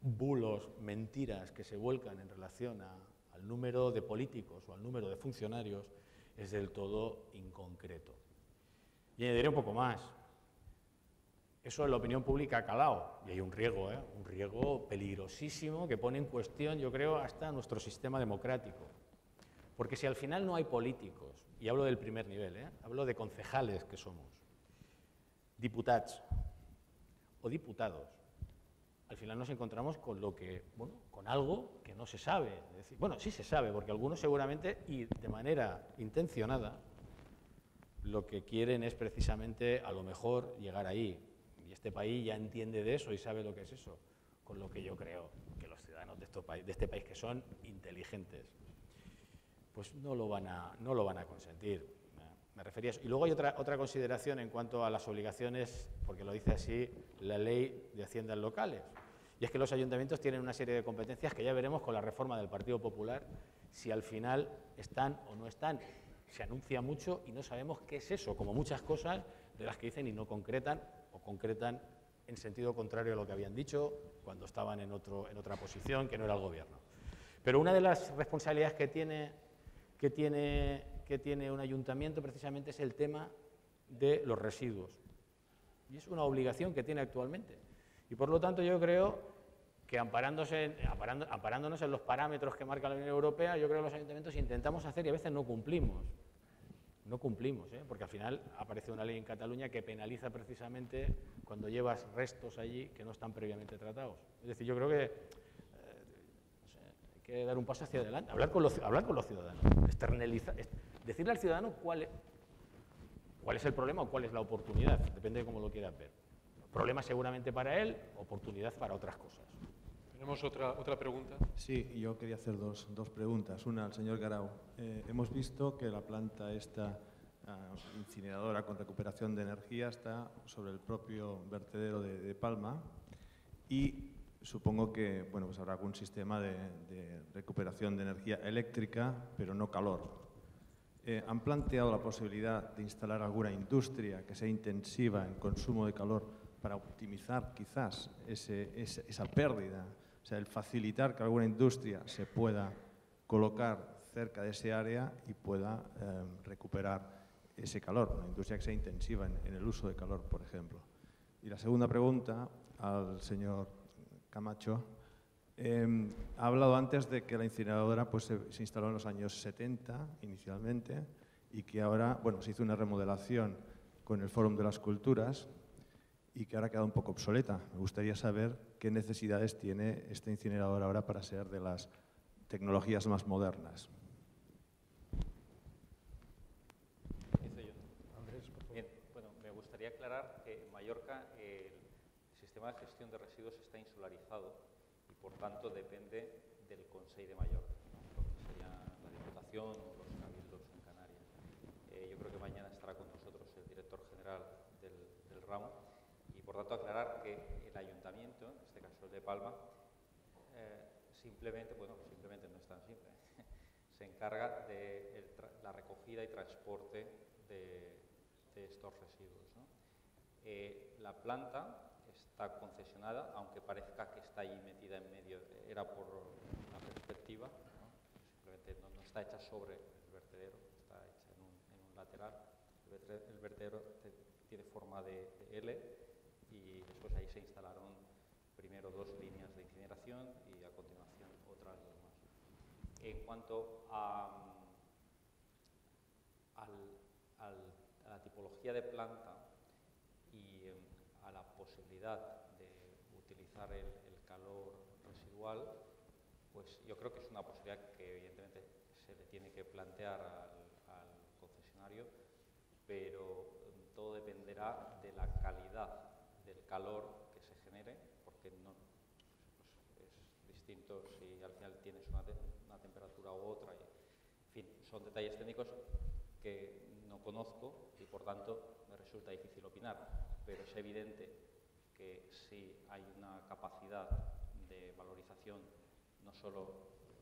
bulos, mentiras que se vuelcan en relación al número de políticos o al número de funcionarios es del todo inconcreto. Y añadiré un poco más. Eso en la opinión pública ha calado, y hay un riesgo peligrosísimo que pone en cuestión, yo creo, hasta nuestro sistema democrático. Porque si al final no hay políticos, y hablo del primer nivel, hablo de concejales que somos, diputados o diputados, al final nos encontramos con con algo que no se sabe. Es decir, bueno, sí se sabe, porque algunos seguramente, y de manera intencionada, lo que quieren es precisamente, a lo mejor, llegar ahí. Y este país ya entiende de eso y sabe lo que es eso. Con lo que yo creo que los ciudadanos de este país, que son inteligentes, pues no lo van a consentir. Me refería a eso. Y luego hay otra consideración en cuanto a las obligaciones, porque lo dice así la Ley de Haciendas Locales. Y es que los ayuntamientos tienen una serie de competencias que ya veremos con la reforma del Partido Popular, si al final están o no están. Se anuncia mucho y no sabemos qué es eso, como muchas cosas de las que dicen y no concretan, o concretan en sentido contrario a lo que habían dicho cuando estaban en otra posición, que no era el gobierno. Pero una de las responsabilidades que tiene un ayuntamiento precisamente es el tema de los residuos. Y es una obligación que tiene actualmente. Y por lo tanto yo creo que amparándonos en los parámetros que marca la Unión Europea, yo creo que los ayuntamientos intentamos hacer y a veces no cumplimos. No cumplimos, porque al final aparece una ley en Cataluña que penaliza precisamente cuando llevas restos allí que no están previamente tratados. Es decir, yo creo que hay que dar un paso hacia adelante, hablar con los ciudadanos, decirle al ciudadano cuál es el problema o cuál es la oportunidad, depende de cómo lo quieras ver. Problema seguramente para él, oportunidad para otras cosas. Tenemos otra pregunta. Sí, yo quería hacer dos preguntas. Una al señor Garau. Hemos visto que la planta esta incineradora con recuperación de energía está sobre el propio vertedero de Palma y supongo que bueno, pues habrá algún sistema de recuperación de energía eléctrica, pero no calor. ¿Han planteado la posibilidad de instalar alguna industria que sea intensiva en consumo de calor para optimizar quizás esa pérdida? O sea, el facilitar que alguna industria se pueda colocar cerca de ese área y pueda recuperar ese calor, una industria que sea intensiva en el uso de calor, por ejemplo. Y la segunda pregunta al señor Camacho. Ha hablado antes de que la incineradora pues, se instaló en los años 70 inicialmente y que ahora bueno, se hizo una remodelación con el Fórum de las Culturas y que ahora ha quedado un poco obsoleta. Me gustaría saber qué necesidades tiene esta incineradora ahora para ser de las tecnologías más modernas. Bien, bueno, me gustaría aclarar que en Mallorca el sistema de gestión de residuos está insularizado y por tanto depende del Consell de Mallorca, ¿no? Lo que sería la Diputación o los cabildos en Canarias. Yo creo que mañana estará con nosotros el director general del ramo y por tanto aclarar que el ayuntamiento, en este caso el de Palma, simplemente no es tan simple, se encarga de la recogida y transporte de estos residuos, ¿no? La planta está concesionada, aunque parezca que está ahí metida en medio, era por la perspectiva, ¿no? Simplemente no está hecha sobre el vertedero, está hecha en un lateral. El vertedero tiene forma de L y después ahí se instalaron primero 2 líneas de incineración y a continuación otras 2 más. En cuanto a la tipología de planta y a la posibilidad de utilizar el calor residual, pues yo creo que es una posibilidad que evidentemente se le tiene que plantear al concesionario, pero todo dependerá de la calidad del calor que se genere, porque no, pues es distinto si al final tienes una temperatura u otra. En fin, son detalles técnicos que no conozco y por tanto me resulta difícil opinar, pero es evidente que si hay una capacidad de valorización no solo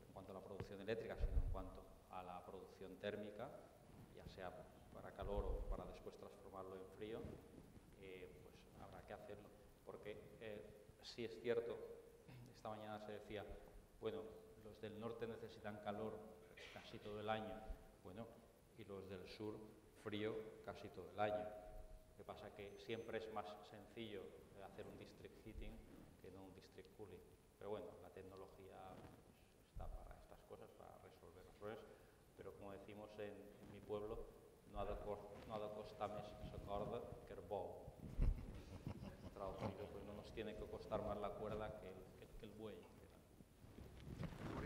en cuanto a la producción eléctrica, sino en cuanto a la producción térmica, ya sea para calor o para después transformarlo en frío, pues habrá que hacerlo, porque sí es cierto, esta mañana se decía, bueno, los del norte necesitan calor casi todo el año, bueno, y los del sur frío casi todo el año. Lo que pasa es que siempre es más sencillo hacer un district heating que no un district cooling. Pero bueno, la tecnología pues, está para estas cosas, para resolver los problemas. Pero como decimos en mi pueblo, no ha de costar més la corda que el bou. Traducido, pues no nos tiene que costar más la cuerda que el buey.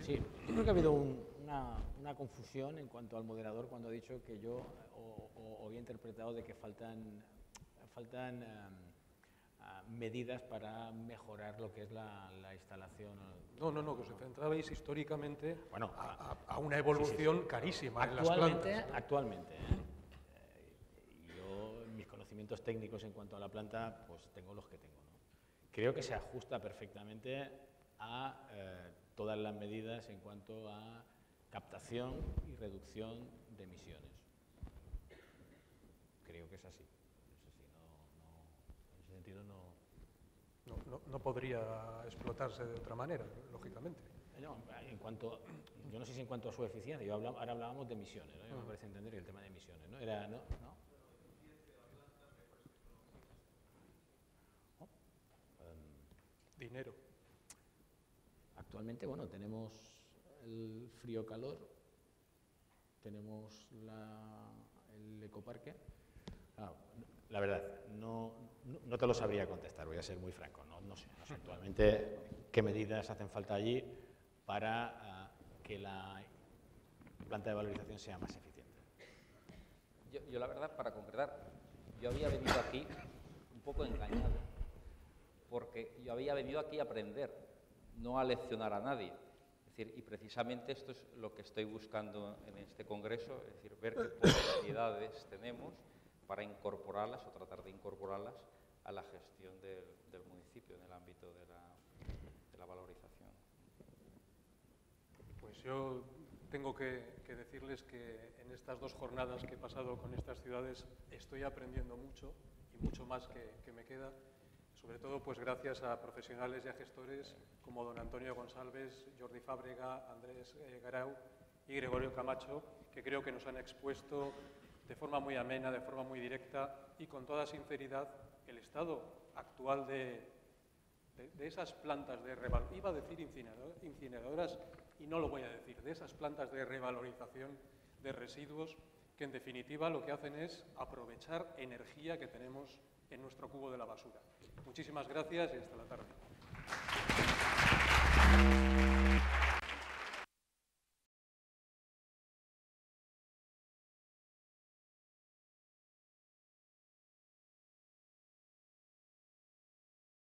Sí, yo creo que ha habido una confusión en cuanto al moderador cuando ha dicho que yo había interpretado de que faltan medidas para mejorar lo que es la instalación. No, que os centrabais históricamente bueno, a una evolución carísima en las plantas. Actualmente, yo, mis conocimientos técnicos en cuanto a la planta, pues tengo los que tengo, ¿no? Creo que se ajusta perfectamente a todas las medidas en cuanto a captación y reducción de emisiones. Creo que es así. En ese sentido no podría explotarse de otra manera, lógicamente. No, yo no sé si en cuanto a su eficiencia, ahora hablábamos de emisiones, ¿no? Me parece entender que el tema de emisiones, ¿no? Dinero. Actualmente, bueno, tenemos el frío-calor, tenemos el ecoparque. La verdad, no te lo sabría contestar, voy a ser muy franco. No sé actualmente qué medidas hacen falta allí para que la planta de valorización sea más eficiente. Yo la verdad, para concretar, yo había venido aquí un poco engañado, porque yo había venido aquí a aprender, no a leccionar a nadie. Es decir, y precisamente esto es lo que estoy buscando en este congreso, es decir, ver qué posibilidades tenemos para incorporarlas o tratar de incorporarlas a la gestión del municipio en el ámbito de la valorización. Pues yo tengo que decirles que en estas 2 jornadas que he pasado con estas ciudades estoy aprendiendo mucho y mucho más que me queda, sobre todo pues gracias a profesionales y a gestores como don Antonio González, Jordi Fábrega, Andrés Garau y Gregorio Camacho, que creo que nos han expuesto de forma muy amena, de forma muy directa y con toda sinceridad el estado actual de esas plantas de revalorización, iba a decir incineradoras y no lo voy a decir, de esas plantas de revalorización de residuos que en definitiva lo que hacen es aprovechar energía que tenemos en nuestro cubo de la basura. Muchísimas gracias y hasta la tarde.